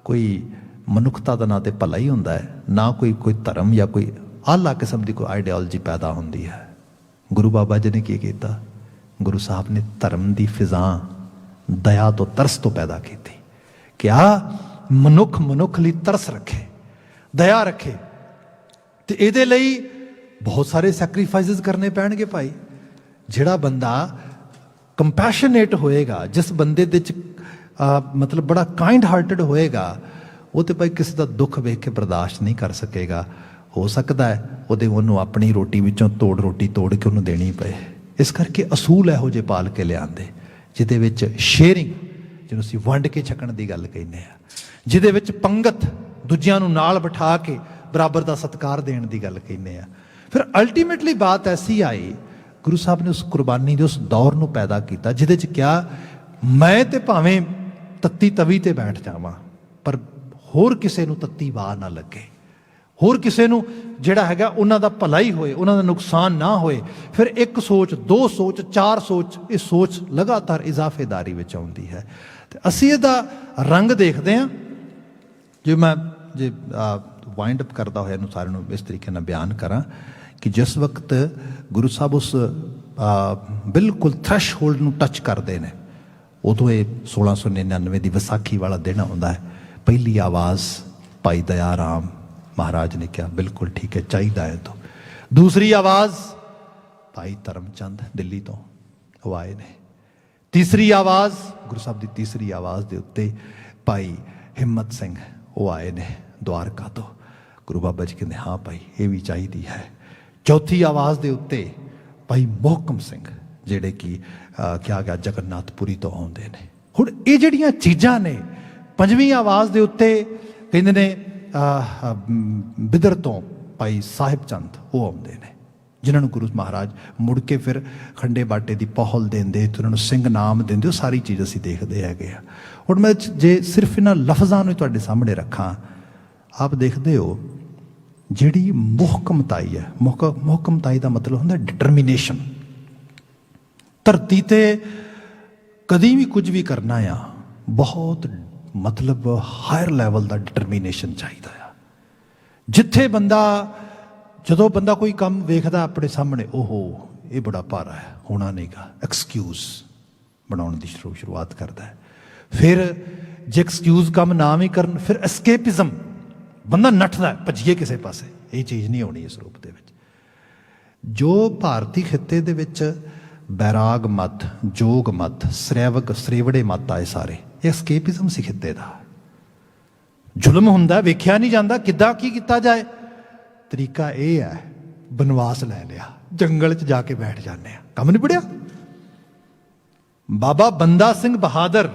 ਕੋਈ ਮਨੁੱਖਤਾ ਦਾ ਨਾ ਤੇ ਭਲਾ ਹੀ ਹੁੰਦਾ ਹੈ, ਨਾ ਕੋਈ ਧਰਮ ਜਾਂ ਕੋਈ ਆਲਾ ਕਿਸਮ ਦੀ ਕੋਈ ਆਈਡੀਓਲੋਜੀ ਪੈਦਾ ਹੁੰਦੀ ਹੈ। ਗੁਰੂ ਬਾਬਾ ਜੀ ਨੇ ਕੀ ਕੀਤਾ? ਗੁਰੂ ਸਾਹਿਬ ਨੇ ਧਰਮ ਦੀ ਫਿਜ਼ਾ ਦਇਆ ਤੋਂ, ਤਰਸ ਤੋਂ ਪੈਦਾ ਕੀਤੀ। ਕਿਹਾ ਮਨੁੱਖ ਲਈ ਤਰਸ ਰੱਖੇ, ਦਇਆ ਰੱਖੇ, ਤੇ ਇਹਦੇ ਲਈ ਬਹੁਤ ਸਾਰੇ ਸੈਕਰੀਫਾਈਸਿਸ ਕਰਨੇ ਪੈਣਗੇ ਭਾਈ। ਜਿਹੜਾ ਬੰਦਾ ਕੰਪੈਸ਼ਨੇਟ ਹੋਏਗਾ, ਜਿਸ ਬੰਦੇ ਦੇ 'ਚ ਮਤਲਬ ਬੜਾ ਕਾइंड ਹਾਰਟਡ ਹੋਏਗਾ, ਉਹ ਤੇ ਭਾਈ ਕਿਸੇ ਦਾ ਦੁੱਖ ਵੇਖ ਕੇ ਬਰਦਾਸ਼ਤ ਨਹੀਂ ਕਰ ਸਕੇਗਾ। ਹੋ ਸਕਦਾ ਹੈ ਉਹਨੂੰ ਆਪਣੀ ਰੋਟੀ ਵਿੱਚੋਂ ਰੋਟੀ ਤੋੜ ਕੇ ਉਹਨੂੰ ਦੇਣੀ ਪਏ। ਇਸ ਕਰਕੇ ਅਸੂਲ ਇਹੋ ਜਿਹੇ ਪਾਲ ਕੇ ਲਿਆਂਦੇ ਜਿਹਦੇ ਵਿੱਚ ਸ਼ੇਅਰਿੰਗ, ਜਿਹਨੂੰ ਅਸੀਂ ਵੰਡ ਕੇ ਛਕਣ ਦੀ ਗੱਲ ਕਹਿੰਦੇ ਆ, ਜਿਹਦੇ ਵਿੱਚ ਪੰਗਤ, ਦੂਜਿਆਂ ਨੂੰ ਨਾਲ ਬਿਠਾ ਕੇ ਬਰਾਬਰ ਦਾ ਸਤਿਕਾਰ ਦੇਣ ਦੀ ਗੱਲ ਕਹਿੰਦੇ ਆ। ਫਿਰ ਅਲਟੀਮੇਟਲੀ ਬਾਤ ਐਸੀ ਆਈ, ਗੁਰੂ ਸਾਹਿਬ ਨੇ ਉਸ ਕੁਰਬਾਨੀ ਦੇ ਉਸ ਦੌਰ ਨੂੰ ਪੈਦਾ ਕੀਤਾ ਜਿਹਦੇ 'ਚ ਕਿਹਾ, ਮੈਂ ਤੇ ਭਾਵੇਂ ਤੱਤੀ ਤਵੀ ਤੇ ਬੈਠ ਜਾਵਾਂ ਪਰ ਹੋਰ ਕਿਸੇ ਨੂੰ ਤੱਤੀ ਵਾਹ ਨਾ ਲੱਗੇ, ਹੋਰ ਕਿਸੇ ਨੂੰ ਜਿਹੜਾ ਹੈਗਾ ਉਹਨਾਂ ਦਾ ਭਲਾ ਹੀ ਹੋਏ, ਉਹਨਾਂ ਦਾ ਨੁਕਸਾਨ ਨਾ ਹੋਏ। ਫਿਰ ਇੱਕ ਸੋਚ, ਦੋ ਸੋਚ, ਚਾਰ ਸੋਚ, ਇਹ ਸੋਚ ਲਗਾਤਾਰ ਇਜ਼ਾਫੇਦਾਰੀ ਵਿੱਚ ਆਉਂਦੀ ਹੈ। ਤੇ ਅਸੀਂ ਇਹਦਾ ਰੰਗ ਦੇਖਦੇ ਹਾਂ। ਜੇ ਮੈਂ ਵਾਈਂਡ ਅਪ ਕਰਦਾ ਹੋਇਆ ਇਹਨੂੰ ਸਾਰਿਆਂ ਨੂੰ ਇਸ ਤਰੀਕੇ ਨਾਲ ਬਿਆਨ ਕਰਾਂ ਕਿ ਜਿਸ ਵਕਤ ਗੁਰੂ ਸਾਹਿਬ ਉਸ ਬਿਲਕੁਲ ਥ੍ਰੈਸ਼ਹੋਲਡ ਨੂੰ ਟੱਚ ਕਰਦੇ ਨੇ, ਉਦੋਂ ਇਹ 1699 ਦੀ ਵਿਸਾਖੀ ਵਾਲਾ ਦਿਨ ਆਉਂਦਾ ਹੈ। ਪਹਿਲੀ ਆਵਾਜ਼ ਭਾਈ ਦਇਆ ਰਾਮ ਮਹਾਰਾਜ ਨੇ ਕਿਹਾ, ਬਿਲਕੁਲ ਠੀਕ ਹੈ, ਚਾਹੀਦਾ ਹੈ। ਤੋਂ ਦੂਸਰੀ ਆਵਾਜ਼ ਭਾਈ ਧਰਮ ਚੰਦ ਦਿੱਲੀ ਤੋਂ ਉਹ ਆਏ ਨੇ। ਤੀਸਰੀ ਆਵਾਜ਼, ਗੁਰੂ ਸਾਹਿਬ ਦੀ ਤੀਸਰੀ ਆਵਾਜ਼ ਦੇ ਉੱਤੇ ਭਾਈ ਹਿੰਮਤ ਸਿੰਘ ਉਹ ਆਏ ਨੇ ਦੁਆਰਕਾ ਤੋਂ। ਗੁਰੂ ਬਾਬਾ ਜੀ ਕਹਿੰਦੇ ਹਾਂ ਭਾਈ ਇਹ ਵੀ ਚਾਹੀਦੀ ਹੈ। ਚੌਥੀ ਆਵਾਜ਼ ਦੇ ਉੱਤੇ ਭਾਈ ਮੋਹਕਮ ਸਿੰਘ ਜਿਹੜੇ ਕਿ ਕਿਹਾ ਗਿਆ ਜਗਨਨਾਥਪੁਰੀ ਤੋਂ ਆਉਂਦੇ ਨੇ। ਹੁਣ ਇਹ ਜਿਹੜੀਆਂ ਚੀਜ਼ਾਂ ਨੇ, ਪੰਜਵੀਂ ਆਵਾਜ਼ ਦੇ ਉੱਤੇ ਕਹਿੰਦੇ ਨੇ ਬਿਦਰ ਤੋਂ ਭਾਈ ਸਾਹਿਬ ਚੰਦ ਉਹ ਆਉਂਦੇ ਨੇ, ਜਿਨ੍ਹਾਂ ਨੂੰ ਗੁਰੂ ਮਹਾਰਾਜ ਮੁੜ ਕੇ ਫਿਰ ਖੰਡੇ ਬਾਟੇ ਦੀ ਪਹੁਲ ਦਿੰਦੇ ਤੇ ਉਹਨਾਂ ਨੂੰ ਸਿੰਘ ਨਾਮ ਦਿੰਦੇ। ਉਹ ਸਾਰੀ ਚੀਜ਼ ਅਸੀਂ ਦੇਖਦੇ ਹੈਗੇ ਆ। ਹੁਣ ਮੈਂ ਜੇ ਸਿਰਫ ਇਹਨਾਂ ਲਫ਼ਜ਼ਾਂ ਨੂੰ ਤੁਹਾਡੇ ਸਾਹਮਣੇ ਰੱਖਾਂ, ਆਪ ਦੇਖਦੇ ਹੋ ਜਿਹੜੀ ਮੁਹਕਮਤਾਈ ਹੈ, ਮੁਹਕਮਤਾਈ ਦਾ ਮਤਲਬ ਹੁੰਦਾ ਡਿਟਰਮੀਨੇਸ਼ਨ। ਧਰਤੀ ਤੇ ਕਦੀ ਵੀ ਕੁਝ ਵੀ ਕਰਨਾ ਆ, ਬਹੁਤ ਮਤਲਬ ਹਾਇਰ ਲੈਵਲ ਦਾ ਡਿਟਰਮੀਨੇਸ਼ਨ ਚਾਹੀਦਾ ਆ। ਜਿੱਥੇ ਜਦੋਂ ਬੰਦਾ ਕੋਈ ਕੰਮ ਵੇਖਦਾ ਆਪਣੇ ਸਾਹਮਣੇ, ਓਹੋ ਇਹ ਬੜਾ ਭਾਰਾ ਹੈ, ਹੋਣਾ ਨਹੀਂਗਾ, ਐਕਸਕਿਊਜ਼ ਬਣਾਉਣ ਦੀ ਸ਼ੁਰੂਆਤ ਕਰਦਾ ਹੈ। ਫਿਰ ਜੇ ਐਕਸਕਿਊਜ਼ ਕੰਮ ਨਾ ਵੀ ਕਰਨ, ਫਿਰ ਐਸਕੇਪਿਜ਼ਮ, ਬੰਦਾ ਨੱਠਦਾ, ਭੱਜੀਏ ਕਿਸੇ ਪਾਸੇ। ਇਹ ਚੀਜ਼ ਨਹੀਂ ਹੋਣੀ ਇਸ ਰੂਪ ਦੇ ਵਿੱਚ। ਜੋ ਭਾਰਤੀ ਖਿੱਤੇ ਦੇ ਵਿੱਚ ਬੈਰਾਗ ਮਤ, ਜੋਗ ਮਤ, ਸ੍ਰੇਵੜੇ ਮਤ ਆਏ ਸਾਰੇ, ਇਹ ਐਸਕੇਪਿਜ਼ਮ ਸੀ ਖਿੱਤੇ ਦਾ। ਜ਼ੁਲਮ ਹੁੰਦਾ, ਵੇਖਿਆ ਨਹੀਂ ਜਾਂਦਾ, ਕਿੱਦਾਂ ਕੀ ਕੀਤਾ ਜਾਏ। ਤਰੀਕਾ ਇਹ ਹੈ, ਬਨਵਾਸ ਲੈ ਲਿਆ, ਜੰਗਲ 'ਚ ਜਾ ਕੇ ਬੈਠ ਜਾਂਦੇ ਆ, ਕੰਮ ਨਹੀਂ ਪੜਿਆ। ਬਾਬਾ ਬੰਦਾ ਸਿੰਘ ਬਹਾਦਰ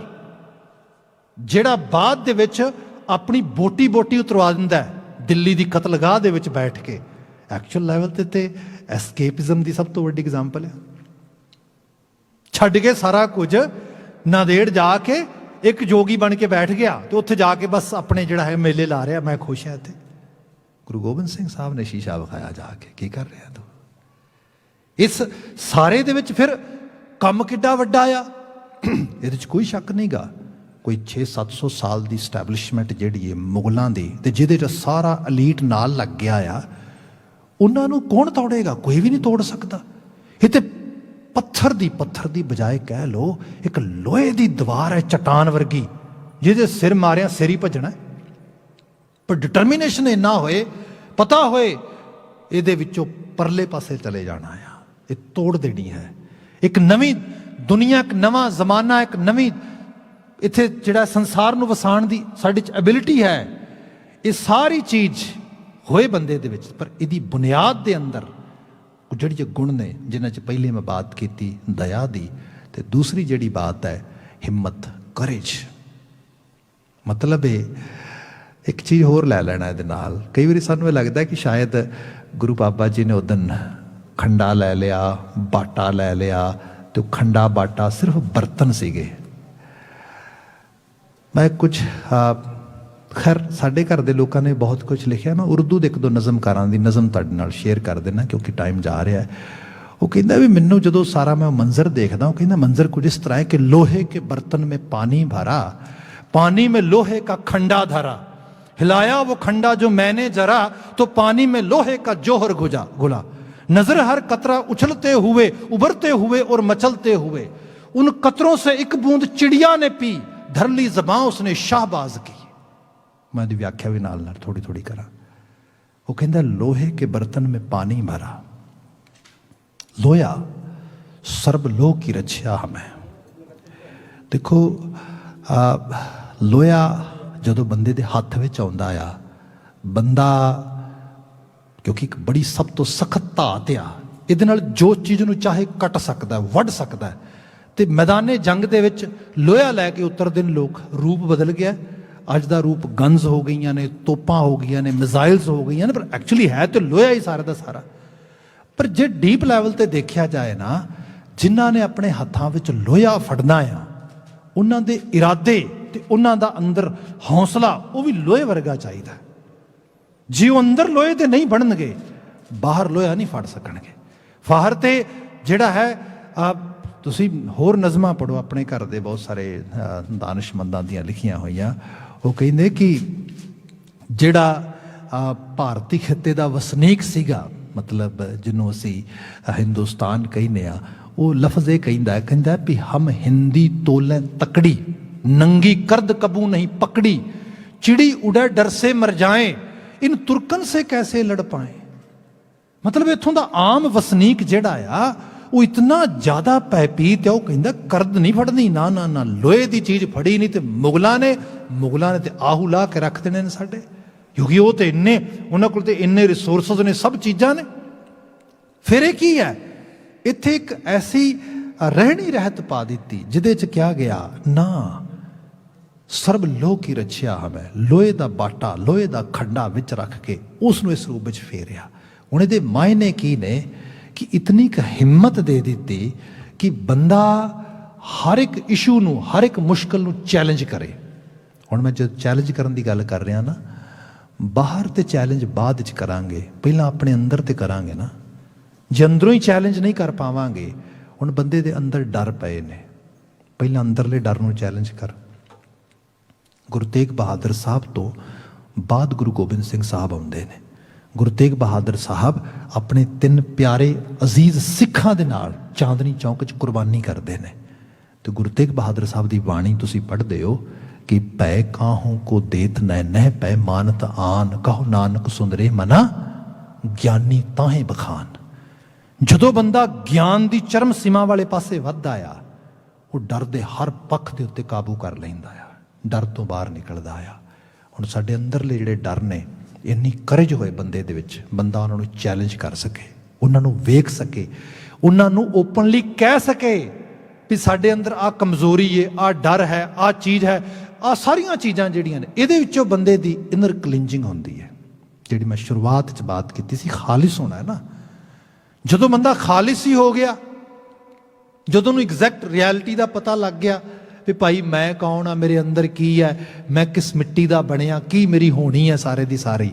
ਜਿਹੜਾ ਬਾਅਦ ਦੇ ਵਿੱਚ ਆਪਣੀ ਬੋਟੀ ਉਤਰਵਾ ਦਿੰਦਾ ਦਿੱਲੀ ਦੀ ਕਤਲਗਾਹ ਦੇ ਵਿੱਚ ਬੈਠ ਕੇ, ਐਕਚੁਅਲ ਲੈਵਲ ਤੇ ਐਸਕੇਪਿਜ਼ਮ ਦੀ ਸਭ ਤੋਂ ਵੱਡੀ ਐਗਜ਼ਾਮਪਲ ਹੈ। ਛੱਡ ਕੇ ਸਾਰਾ ਕੁਝ ਨਾਂਦੇੜ ਜਾ ਕੇ ਇੱਕ ਜੋਗੀ ਬਣ ਕੇ ਬੈਠ ਗਿਆ ਤੇ ਉੱਥੇ ਜਾ ਕੇ ਬਸ ਆਪਣੇ ਜਿਹੜਾ ਹੈ ਮੇਲੇ ਲਾ ਰਿਹਾ, ਮੈਂ ਖੁਸ਼ ਹਾਂ। ਇੱਥੇ ਗੁਰੂ ਗੋਬਿੰਦ ਸਿੰਘ ਸਾਹਿਬ ਨੇ ਸ਼ੀਸ਼ਾ ਵਿਖਾਇਆ ਜਾ ਕੇ, ਕੀ ਕਰ ਰਿਹਾ ਤੂੰ। ਇਸ ਸਾਰੇ ਦੇ ਵਿੱਚ ਫਿਰ ਕੰਮ ਕਿੱਡਾ ਵੱਡਾ ਆ, ਇਹਦੇ 'ਚ ਕੋਈ ਸ਼ੱਕ ਨਹੀਂਗਾ। ਕੋਈ 600-700 ਸਾਲ ਦੀ ਸਟੈਬਲਿਸ਼ਮੈਂਟ ਜਿਹੜੀ ਹੈ ਮੁਗਲਾਂ ਦੀ, ਤੇ ਜਿਹਦੇ 'ਚ ਸਾਰਾ ਅਲੀਟ ਨਾਲ ਲੱਗ ਗਿਆ ਆ, ਉਹਨਾਂ ਨੂੰ ਕੌਣ ਤੋੜੇਗਾ? ਕੋਈ ਵੀ ਨਹੀਂ ਤੋੜ ਸਕਦਾ। ਇਹ ਤੇ ਪੱਥਰ ਦੀ ਬਜਾਏ ਕਹਿ ਲਓ ਇੱਕ ਲੋਹੇ ਦੀ ਦੀਵਾਰ ਹੈ, ਚਟਾਨ ਵਰਗੀ, ਜਿਹਦੇ ਸਿਰ ਮਾਰਿਆ ਸਿਰ ਹੀ ਭੱਜਣਾ। ਪਰ ਡਿਟਰਮੀਨੇਸ਼ਨ ਇੰਨਾ ਹੋਏ, ਪਤਾ ਹੋਏ ਇਹਦੇ ਵਿੱਚੋਂ ਪਰਲੇ ਪਾਸੇ ਚਲੇ ਜਾਣਾ ਆ, ਇਹ ਤੋੜ ਦੇਣੀ ਹੈ। ਇੱਕ ਨਵੀਂ ਦੁਨੀਆ, ਇੱਕ ਨਵਾਂ ਜ਼ਮਾਨਾ, ਇੱਕ ਨਵੀਂ ਇੱਥੇ ਜਿਹੜਾ ਸੰਸਾਰ ਨੂੰ ਵਸਾਉਣ ਦੀ ਸਾਡੇ 'ਚ ਐਬਿਲਿਟੀ ਹੈ। ਇਹ ਸਾਰੀ ਚੀਜ਼ ਹੋਏ ਬੰਦੇ ਦੇ ਵਿੱਚ, ਪਰ ਇਹਦੀ ਬੁਨਿਆਦ ਦੇ ਅੰਦਰ ਜਿਹੜੀ ਗੁਣ ਨੇ, ਜਿਨ੍ਹਾਂ 'ਚ ਪਹਿਲੇ ਮੈਂ ਬਾਤ ਕੀਤੀ ਦਇਆ ਦੀ, ਤੇ ਦੂਸਰੀ ਜਿਹੜੀ ਬਾਤ ਹੈ ਹਿੰਮਤ, ਕਰੇਜ। ਮਤਲਬ ਇਹ ਇੱਕ ਚੀਜ਼ ਹੋਰ ਲੈ ਲੈਣਾ ਇਹਦੇ ਨਾਲ। ਕਈ ਵਾਰੀ ਸਾਨੂੰ ਇਹ ਲੱਗਦਾ ਕਿ ਸ਼ਾਇਦ ਗੁਰੂ ਬਾਬਾ ਜੀ ਨੇ ਉਦਣ ਖੰਡਾ ਲੈ ਲਿਆ, ਬਾਟਾ ਲੈ ਲਿਆ, ਤੇ ਉਹ ਖੰਡਾ ਬਾਟਾ ਸਿਰਫ ਬਰਤਨ ਸੀਗੇ। ਮੈਂ ਕੁਝ ਖੈਰ ਸਾਡੇ ਘਰ ਦੇ ਲੋਕਾਂ ਨੇ ਬਹੁਤ ਕੁਝ ਲਿਖਿਆ। ਮੈਂ ਉਰਦੂ ਦੇ ਇੱਕ ਦੋ ਨਜ਼ਮਕਾਰਾਂ ਦੀ ਨਜ਼ਮ ਤੁਹਾਡੇ ਨਾਲ ਸ਼ੇਅਰ ਕਰ ਦੇਣਾ ਕਿਉਂਕਿ ਟਾਈਮ ਜਾ ਰਿਹਾ ਹੈ। ਉਹ ਕਹਿੰਦਾ ਵੀ ਮੈਨੂੰ ਜਦੋਂ ਸਾਰਾ ਮੈਂ ਮੰਜ਼ਰ ਦੇਖਦਾ, ਉਹ ਕਹਿੰਦਾ ਮੰਜ਼ਰ ਕੁਝ ਇਸ ਤਰ੍ਹਾਂ ਹੈ ਕਿ ਲੋਹੇ के बर्तन में पानी भरा, पानी में लोहे का खंडा धरा, हिलाया वो खंडा जो मैंने जरा, तो पानी में लोहे का जोहर घुला, नजर हर कतरा उछलते हुए, उभरते हुए और मचलते हुए, उन कतरों से एक बूंद चिड़िया ने पी, धर ली ज़बां उसने शाहबाज की। मैं दी व्याख्या भी नाल थोड़ी करा। वो कहता लोहे के बर्तन में पानी भरा, लोया ਸਰਬ ਲੋਕ ਕੀ ਰੱਛਿਆ ਹਮੈ। ਦੇਖੋ ਲੋਹਾ ਜਦੋਂ ਬੰਦੇ ਦੇ ਹੱਥ ਵਿੱਚ ਆਉਂਦਾ ਆ, ਬੰਦਾ ਕਿਉਂਕਿ ਇੱਕ ਬੜੀ ਸਭ ਤੋਂ ਸਖਤ ਧਾਤ ਆ, ਇਹਦੇ ਨਾਲ ਜੋ ਚੀਜ਼ ਨੂੰ ਚਾਹੇ ਕੱਟ ਸਕਦਾ, ਵੱਢ ਸਕਦਾ। ਤੇ ਮੈਦਾਨੇ ਜੰਗ ਦੇ ਵਿੱਚ ਲੋਹਾ ਲੈ ਕੇ ਉਤਰਦੇ ਨੇ ਲੋਕ। ਰੂਪ ਬਦਲ ਗਿਆ, ਅੱਜ ਦਾ ਰੂਪ ਗਨਜ਼ ਹੋ ਗਈਆਂ ਨੇ, ਤੋਪਾਂ ਹੋ ਗਈਆਂ ਨੇ, ਮਿਜ਼ਾਈਲਸ ਹੋ ਗਈਆਂ ਨੇ, ਪਰ ਐਕਚੁਅਲੀ ਹੈ ਤੇ ਲੋਹਾ ਹੀ ਸਾਰਾ ਦਾ ਸਾਰਾ। ਪਰ ਜੇ ਡੀਪ ਲੈਵਲ ਤੇ ਦੇਖਿਆ ਜਾਏ ਨਾ, ਜਿਨ੍ਹਾਂ ਨੇ ਆਪਣੇ ਹੱਥਾਂ ਵਿੱਚ ਲੋਹਾ ਫੜਨਾ ਆ, ਉਹਨਾਂ ਦੇ ਇਰਾਦੇ ਤੇ ਉਹਨਾਂ ਦਾ ਅੰਦਰ ਹੌਸਲਾ ਉਹ ਵੀ ਲੋਹੇ ਵਰਗਾ ਚਾਹੀਦਾ। ਜੇ ਉਹ ਅੰਦਰ ਲੋਹੇ ਦੇ ਨਹੀਂ ਬਣਨਗੇ, ਬਾਹਰ ਲੋਹਾ ਨਹੀਂ ਫੜ ਸਕਣਗੇ। ਫਾਹਰ ਤੇ ਜਿਹੜਾ ਹੈ, ਤੁਸੀਂ ਹੋਰ ਨਜ਼ਮਾਂ ਪੜ੍ਹੋ ਆਪਣੇ ਘਰ ਦੇ, ਬਹੁਤ ਸਾਰੇ ਦਾਨਿਸ਼ਮੰਦਾਂ ਦੀਆਂ ਲਿਖੀਆਂ ਹੋਈਆਂ। ਉਹ ਕਹਿੰਦੇ ਕਿ ਜਿਹੜਾ ਭਾਰਤੀ ਖਿੱਤੇ ਦਾ ਵਸਨੀਕ ਸੀਗਾ, ਮਤਲਬ ਜਿਹਨੂੰ ਅਸੀਂ ਹਿੰਦੁਸਤਾਨ ਕਹਿੰਦੇ ਆ, ਉਹ ਲਫ਼ਜ਼ ਇਹ ਕਹਿੰਦਾ ਵੀ ਹਮ ਹਿੰਦੀ ਤੋਲੇ ਤਕੜੀ, ਨੰਗੀ ਕਰਦ ਕਬੂ ਨਹੀਂ ਪਕੜੀ, ਚਿੜੀ ਉੜੇ ਡਰ ਸੇ ਮਰ ਜਾਏ, ਇਨ ਤੁਰਕਨ ਸੇ ਕੈਸੇ ਲੜ ਪਾਏ। ਮਤਲਬ ਇੱਥੋਂ ਦਾ ਆਮ ਵਸਨੀਕ ਜਿਹੜਾ ਆ, ਉਹ ਇਤਨਾ ਜ਼ਿਆਦਾ ਭੈਭੀਤ ਹੈ, ਉਹ ਕਹਿੰਦਾ ਕਰਦ ਨਹੀਂ ਫੜਨੀ, ਨਾ ਨਾ ਨਾ, ਲੋਹੇ ਦੀ ਚੀਜ਼ ਫੜੀ ਨਹੀਂ ਤੇ ਮੁਗਲਾਂ ਨੇ ਤੇ ਆਹੂ ਲਾ ਕੇ ਰੱਖ ਦੇਣੇ ਨੇ ਸਾਡੇ, ਕਿਉਂਕਿ ਉਹ ਤੇ ਇੰਨੇ, ਉਹਨਾਂ ਕੋਲ ਤੇ ਇੰਨੇ ਰਿਸੋਰਸਸ ਨੇ, ਸਭ ਚੀਜ਼ਾਂ ਨੇ। ਫਿਰ ਇਹ ਕੀ ਹੈ, ਇੱਥੇ ਇੱਕ ਐਸੀ ਰਹਿਣੀ ਰਹਿਤ ਪਾ ਦਿੱਤੀ ਜਿਹਦੇ 'ਚ ਕਿਹਾ ਗਿਆ ਨਾ ਸਰਬ ਲੋਕ ਕੀ ਰੱਛਿਆ ਹਮੈ। ਲੋਹੇ ਦਾ ਬਾਟਾ, ਲੋਹੇ ਦਾ ਖੰਡਾ ਵਿੱਚ ਰੱਖ ਕੇ ਉਸ ਨੂੰ ਇਸ ਰੂਪ ਵਿੱਚ ਫੇਰਿਆ। ਹੁਣ ਇਹਦੇ ਮਾਇਨੇ ਕੀ ਨੇ ਕਿ ਇਤਨੀ ਕੁ ਹਿੰਮਤ ਦੇ ਦਿੱਤੀ ਕਿ ਬੰਦਾ ਹਰ ਇੱਕ ਇਸ਼ੂ ਨੂੰ, ਹਰ ਇੱਕ ਮੁਸ਼ਕਲ ਨੂੰ ਚੈਲੰਜ ਕਰੇ। ਹੁਣ ਮੈਂ ਜਦ ਚੈਲੰਜ ਕਰਨ ਦੀ ਗੱਲ ਕਰ ਰਿਹਾ ਨਾ, ਬਾਹਰ ਤੇ ਚੈਲੰਜ ਬਾਅਦ ਵਿੱਚ ਕਰਾਂਗੇ, ਪਹਿਲਾਂ ਆਪਣੇ ਅੰਦਰ ਤੇ ਕਰਾਂਗੇ ਨਾ। ਜੇ ਅੰਦਰੋਂ ਹੀ ਚੈਲੰਜ ਨਹੀਂ ਕਰ ਪਾਵਾਂਗੇ, ਹੁਣ ਬੰਦੇ ਦੇ ਅੰਦਰ ਡਰ ਪਏ ਨੇ, ਪਹਿਲਾਂ ਅੰਦਰਲੇ ਡਰ ਨੂੰ ਚੈਲੰਜ ਕਰ। ਗੁਰੂ ਤੇਗ ਬਹਾਦਰ ਸਾਹਿਬ ਤੋਂ ਬਾਅਦ ਗੁਰੂ ਗੋਬਿੰਦ ਸਿੰਘ ਸਾਹਿਬ ਆਉਂਦੇ ਨੇ। ਗੁਰੂ ਤੇਗ ਬਹਾਦਰ ਸਾਹਿਬ ਆਪਣੇ 3 ਪਿਆਰੇ ਅਜ਼ੀਜ਼ ਸਿੱਖਾਂ ਦੇ ਨਾਲ ਚਾਂਦਨੀ ਚੌਂਕ 'ਚ ਕੁਰਬਾਨੀ ਕਰਦੇ ਨੇ। ਤੇ ਗੁਰੂ ਤੇਗ ਬਹਾਦਰ ਸਾਹਿਬ ਦੀ ਬਾਣੀ ਤੁਸੀਂ ਪੜ੍ਹਦੇ ਹੋ ਕਿ ਭੈ ਕਾਹੂ ਕੋ ਦੇਤ ਨਹਿ ਪੈ ਮਾਨਤ ਆਨ, ਕਹੋ ਨਾਨਕ ਸੁੰਦਰੇ ਮਨਾ ਗਿਆਨੀ ਤਾਹੇ ਬਖਾਨ। ਜਦੋਂ ਬੰਦਾ ਗਿਆਨ ਦੀ ਚਰਮ ਸੀਮਾ ਵਾਲੇ ਪਾਸੇ ਵੱਧਦਾ ਆ, ਉਹ ਡਰ ਦੇ ਹਰ ਪੱਖ ਦੇ ਉੱਤੇ ਕਾਬੂ ਕਰ ਲੈਂਦਾ ਆ, ਡਰ ਤੋਂ ਬਾਹਰ ਨਿਕਲਦਾ ਆ। ਹੁਣ ਸਾਡੇ ਅੰਦਰਲੇ ਜਿਹੜੇ ਡਰ ਨੇ, ਇੰਨੀ ਕਰੇਜ ਹੋਏ ਬੰਦੇ ਦੇ ਵਿੱਚ, ਬੰਦਾ ਉਹਨਾਂ ਨੂੰ ਚੈਲੰਜ ਕਰ ਸਕੇ, ਉਹਨਾਂ ਨੂੰ ਵੇਖ ਸਕੇ, ਉਹਨਾਂ ਨੂੰ ਓਪਨਲੀ ਕਹਿ ਸਕੇ ਵੀ ਸਾਡੇ ਅੰਦਰ ਆਹ ਕਮਜ਼ੋਰੀ ਹੈ, ਆਹ ਡਰ ਹੈ, ਆਹ ਚੀਜ਼ ਹੈ, ਆਹ ਸਾਰੀਆਂ ਚੀਜ਼ਾਂ ਜਿਹੜੀਆਂ ਨੇ, ਇਹਦੇ ਵਿੱਚੋਂ ਬੰਦੇ ਦੀ ਇਨਰ ਕਲਿੰਜਿੰਗ ਹੁੰਦੀ ਹੈ। ਜਿਹੜੀ ਮੈਂ ਸ਼ੁਰੂਆਤ 'ਚ ਬਾਤ ਕੀਤੀ ਸੀ, ਖਾਲਿਸ ਹੋਣਾ ਹੈ ਨਾ। ਜਦੋਂ ਬੰਦਾ ਖਾਲਿਸ ਹੀ ਹੋ ਗਿਆ, ਜਦੋਂ ਉਹਨੂੰ ਐਗਜ਼ੈਕਟ ਰਿਐਲਿਟੀ ਦਾ ਪਤਾ ਲੱਗ ਗਿਆ ਵੀ ਭਾਈ ਮੈਂ ਕੌਣ ਆ, ਮੇਰੇ ਅੰਦਰ ਕੀ ਹੈ, ਮੈਂ ਕਿਸ ਮਿੱਟੀ ਦਾ ਬਣਿਆ, ਕੀ ਮੇਰੀ ਹੋਣੀ ਹੈ ਸਾਰੇ ਦੀ ਸਾਰੀ,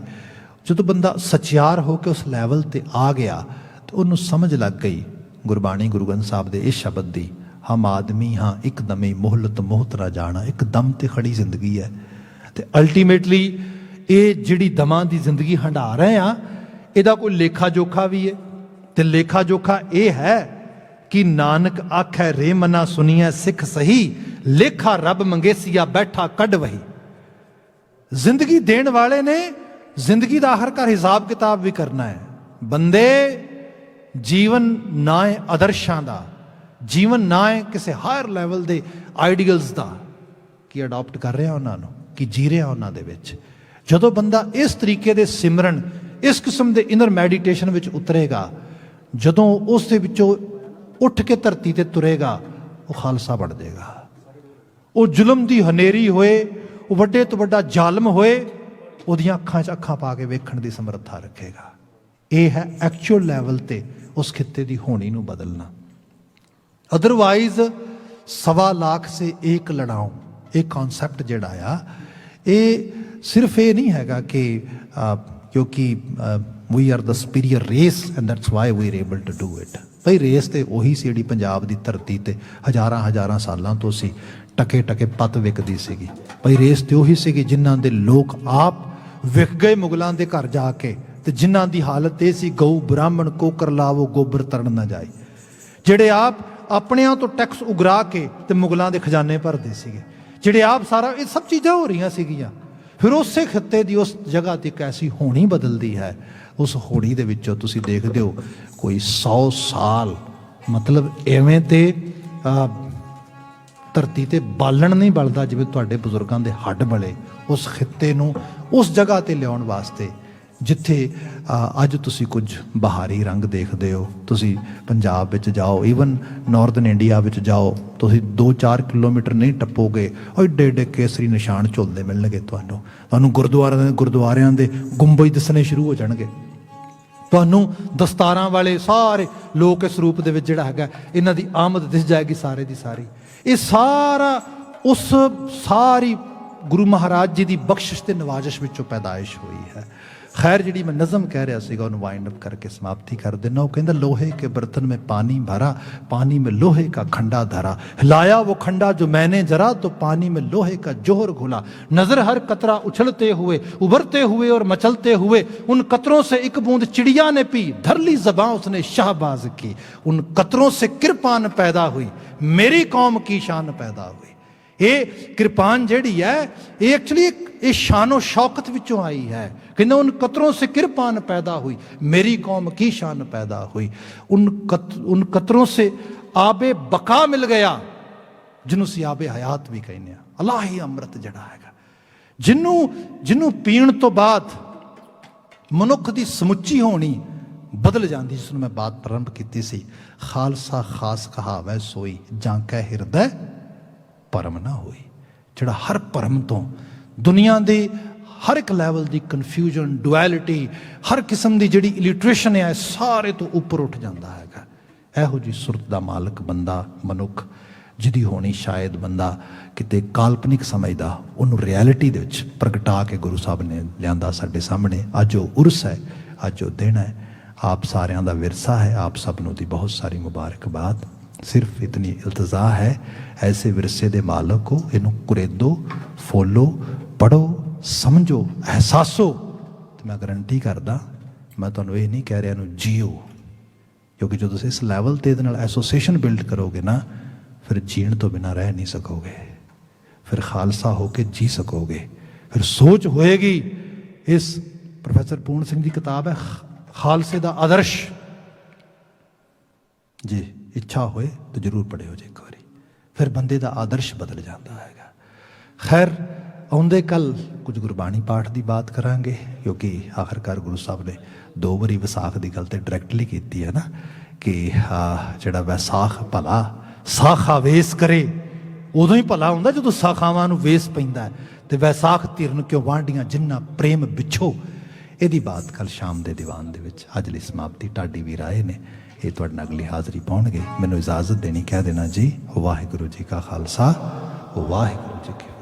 ਜਦੋਂ ਬੰਦਾ ਸਚਿਆਰ ਹੋ ਕੇ ਉਸ ਲੈਵਲ ਤੇ ਆ ਗਿਆ ਤਾਂ ਉਹਨੂੰ ਸਮਝ ਲੱਗ ਗਈ ਗੁਰਬਾਣੀ ਗੁਰੂ ਗ੍ਰੰਥ ਸਾਹਿਬ ਦੇ ਇਸ ਸ਼ਬਦ ਦੀ, ਹਮ ਆਦਮੀ ਹਾਂ ਇੱਕਦਮੇ ਮੁਹਲਤ ਮੋਹਤ ਨਾ ਜਾਣਾ। ਇੱਕ ਦਮ ਤੇ ਖੜੀ ਜ਼ਿੰਦਗੀ ਹੈ ਤੇ ਅਲਟੀਮੇਟਲੀ ਇਹ ਜਿਹੜੀ ਦਮਾਂ ਦੀ ਜ਼ਿੰਦਗੀ ਹੰਢਾ ਰਹੇ ਆ, ਇਹਦਾ ਕੋਈ ਲੇਖਾ ਜੋਖਾ ਵੀ ਹੈ। ਤੇ ਲੇਖਾ ਜੋਖਾ ਇਹ ਹੈ ਕਿ ਨਾਨਕ ਆਖੈ ਰੇ ਮਨਾ ਸੁਣੀਐ ਸਿੱਖ ਸਹੀ, ਲੇਖਾ ਰੱਬ ਮੰਗੇਸੀਆ ਬੈਠਾ ਕੱਢ ਵਹੀ। ਜ਼ਿੰਦਗੀ ਦੇਣ ਵਾਲੇ ਨੇ ਜ਼ਿੰਦਗੀ ਦਾ ਆਖਰਕਾਰ ਹਿਸਾਬ ਕਿਤਾਬ ਵੀ ਕਰਨਾ ਹੈ। ਬੰਦੇ ਜੀਵਨ ਨਾ ਹੈ ਆਦਰਸ਼ਾਂ ਦਾ, ਜੀਵਨ ਨਾ ਹੈ ਕਿਸੇ ਹਾਇਰ ਲੈਵਲ ਦੇ ਆਈਡੀਅਲਸ ਦਾ, ਕਿ ਅਡਾਪਟ ਕਰ ਰਿਹਾ ਉਹਨਾਂ ਨੂੰ, ਕਿ ਜੀ ਰਿਹਾ ਉਹਨਾਂ ਦੇ ਵਿੱਚ। ਜਦੋਂ ਬੰਦਾ ਇਸ ਤਰੀਕੇ ਦੇ ਸਿਮਰਨ, ਇਸ ਕਿਸਮ ਦੇ ਇਨਰ ਮੈਡੀਟੇਸ਼ਨ ਵਿੱਚ ਉਤਰੇਗਾ, ਜਦੋਂ ਉਸ ਦੇ ਵਿੱਚੋਂ ਉੱਠ ਕੇ ਧਰਤੀ ਤੇ ਤੁਰੇਗਾ, ਉਹ ਖਾਲਸਾ ਬਣ ਜਾਏਗਾ। ਉਹ ਜ਼ੁਲਮ ਦੀ ਹਨੇਰੀ ਹੋਏ, ਉਹ ਵੱਡੇ ਤੋਂ ਵੱਡਾ ਜ਼ਾਲਮ ਹੋਏ, ਉਹਦੀਆਂ ਅੱਖਾਂ 'ਚ ਅੱਖਾਂ ਪਾ ਕੇ ਵੇਖਣ ਦੀ ਸਮਰੱਥਾ ਰੱਖੇਗਾ। ਇਹ ਹੈ ਐਕਚੁਅਲ ਲੈਵਲ ਤੇ ਉਸ ਖਿੱਤੇ ਦੀ ਹੋਣੀ ਨੂੰ ਬਦਲਣਾ। ਅਦਰਵਾਈਜ਼ 1.25 ਲੱਖ ਸੇ ਏਕ ਲੜਾਓ, ਇਹ ਕਨਸੈਪਟ ਜਿਹੜਾ ਆ, ਇਹ ਸਿਰਫ ਇਹ ਨਹੀਂ ਹੈਗਾ ਕਿ ਕਿਉਂਕਿ we are the superior race and that's why we are able to do it. ਭਾਈ ਰੇਸ ਤੇ ਉਹੀ ਸੀ ਜਿਹੜੀ ਪੰਜਾਬ ਦੀ ਧਰਤੀ ਤੇ ਹਜ਼ਾਰਾਂ ਸਾਲਾਂ ਤੋਂ ਸੀ, ਟਕੇ ਟਕੇ ਪੱਤ ਵਿਕਦੀ ਸੀਗੀ। ਭਾਈ ਰੇਸ ਤੇ ਉਹੀ ਸੀਗੀ ਜਿਨ੍ਹਾਂ ਦੇ ਲੋਕ ਆਪ ਵਿਕ ਗਏ ਮੁਗਲਾਂ ਦੇ ਘਰ ਜਾ ਕੇ, ਤੇ ਜਿਨ੍ਹਾਂ ਦੀ ਹਾਲਤ ਇਹ ਸੀ ਗਊ ਬ੍ਰਾਹਮਣ ਕੋਕਰ ਲਾਵੋ ਗੋਬਰ ਤਰਨ ਨਾ ਜਾਏ, ਜਿਹੜੇ ਆਪ ਆਪਣਿਆਂ ਤੋਂ ਟੈਕਸ ਉਗਰਾ ਕੇ ਤੇ ਮੁਗਲਾਂ ਦੇ ਖਜ਼ਾਨੇ ਭਰਦੇ ਸੀਗੇ, ਜਿਹੜੇ ਆਪ ਸਾਰਾ ਇਹ ਸਭ ਚੀਜ਼ਾਂ ਹੋ ਰਹੀਆਂ ਸੀਗੀਆਂ। ਫਿਰ ਉਸੇ ਖਿੱਤੇ ਦੀ ਉਸ ਜਗ੍ਹਾ ਤੇ ਇੱਕ ਐਸੀ ਹੋਣੀ ਬਦਲਦੀ ਹੈ। ਉਸ ਹੋਣੀ ਦੇ ਵਿੱਚੋਂ ਤੁਸੀਂ ਦੇਖਦੇ ਹੋ ਕੋਈ 100 ਸਾਲ ਮਤਲਬ ਐਵੇਂ ਤੇ ਧਰਤੀ ਤੇ ਬਾਲਣ ਨਹੀਂ ਬਲਦਾ ਜਿਵੇਂ ਤੁਹਾਡੇ ਬਜ਼ੁਰਗਾਂ ਦੇ ਹੱਡ ਬਲੇ ਉਸ ਖਿੱਤੇ ਨੂੰ ਉਸ ਜਗ੍ਹਾ ਤੇ ਲਿਆਉਣ ਵਾਸਤੇ ਜਿੱਥੇ ਅੱਜ ਤੁਸੀਂ ਕੁਝ ਬਹਾਰੀ ਰੰਗ ਦੇਖਦੇ ਹੋ। ਤੁਸੀਂ ਪੰਜਾਬ ਵਿੱਚ ਜਾਓ, ਈਵਨ ਨਾਰਥਰਨ ਇੰਡੀਆ ਵਿੱਚ ਜਾਓ, ਤੁਸੀਂ 2-4 ਕਿਲੋਮੀਟਰ ਨਹੀਂ ਟੱਪੋਗੇ, ਏਡੇ ਏਡੇ ਕੇਸਰੀ ਨਿਸ਼ਾਨ ਝੁੱਲਦੇ ਮਿਲਣਗੇ ਤੁਹਾਨੂੰ ਗੁਰਦੁਆਰਿਆਂ ਦੇ ਗੁੰਬਜ ਦਿਸਣੇ ਸ਼ੁਰੂ ਹੋ ਜਾਣਗੇ। ਤੁਹਾਨੂੰ ਦਸਤਾਰਾਂ ਵਾਲੇ ਸਾਰੇ ਲੋਕ ਇਸ ਰੂਪ ਦੇ ਵਿੱਚ ਜਿਹੜਾ ਹੈਗਾ ਇਹਨਾਂ ਦੀ ਆਮਦ ਦਿਸ ਜਾਏਗੀ ਸਾਰੇ ਦੀ ਸਾਰੀ। ਇਹ ਸਾਰਾ ਉਸ ਸਾਰੀ ਗੁਰੂ ਮਹਾਰਾਜ ਜੀ ਦੀ ਬਖਸ਼ਿਸ਼ ਤੇ ਨਵਾਜ਼ਿਸ਼ ਵਿੱਚੋਂ ਪੈਦਾਇਸ਼ ਹੋਈ ਹੈ। खैर जी मैं नज़म कह रहा सीगा उन्होंने वाइंड अप करके समाप्ति कर देना। वो कहता लोहे के बर्तन में पानी भरा, पानी में लोहे का खंडा धरा, हिलाया वो खंडा जो मैंने जरा तो पानी में लोहे का जोहर घुला। नजर हर कतरा उछलते हुए उभरते हुए और मचलते हुए, उन कतरों से एक बूंद चिड़िया ने पी, धर ली ज़बां उसने शाहबाज की। उन कतरों से किरपान पैदा हुई, मेरी कौम की शान पैदा हुई। ये किरपान जिहड़ी है ये एक्चुअली ये शानो शौकत विचों आई है। कहते उन कतरों से किरपान पैदा हुई, मेरी कौम की शान पैदा हुई। उन कतरों से आबे बका मिल गया, जिन्हों सी आबे हयात भी कहने। अलाही अमृत जड़ा है जिन्हों पीण तो बाद मनुख की समुची होनी बदल जाती, जिसनों मैं बात प्रारंभ की सी। खालसा खास कहावै सोई, जांकै हिरदै परम ना होई। जिहड़ा हर परम तो दुनिया के हर एक लैवल की कन्फ्यूजन डुअलिटी हर किस्म की जिहड़ी इलिटरेशन है सारे तो उपर उठ जाता है। इहो जी सुरत का मालक बंदा मनुख जिहदी होनी शायद बंदा किते काल्पनिक समझदा, उन्होंने रियलिटी दे विच प्रगटा के गुरु साहब ने लियांदा साडे सामने। अज वो उर्स है, अज वो दिन है, आप सारियां दा विरसा है। आप सबनों दी बहुत सारी मुबारकबाद। सिर्फ इतनी इल्तजा है, ऐसे विरसे दे मालक को इनू कुरेदो, फॉलो, पढ़ो, समझो, एहसासो। तो मैं गारंटी करदा, मैं तुहानूं ये नहीं कह रहा इनू जियो, क्योंकि जो तुसीं इस लैवल ते इहदे नाल एसोसीएशन बिल्ड करोगे ना, फिर जीण तो बिना रह नहीं सकोगे, फिर खालसा होके जी सकोगे। फिर सोच होएगी। इस प्रोफैसर पूर्ण सिंह की किताब है खालसे दा आदर्श, जी इच्छा होए तो जरूर पढ़ियो जे एक बारी, फिर बंदे का आदर्श बदल जाता है। खैर आउंदे कल कुछ गुरबाणी पाठ की बात करांगे, क्योंकि आखिरकार गुरु साहब ने 2 बारी विसाख की गल तो डायरैक्टली की है ना, कि जिहड़ा वैसाख भला साखा वेस करे, उदों ही भला हुंदा जदों साखावां नूं वेस पैंदा है। तो वैसाख तिरन क्यों वांडियां जिन्ना प्रेम बिछो, इहदी बात कल शाम के दीवान दे विच अज लई समाप्ति। ढाडी वीर आए ने, ये तुहाडे नाल अगली हाज़री पाउणगे। मैनूं इजाजत देनी, कह देना जी वाहिगुरू जी का खालसा वाहिगुरू जी की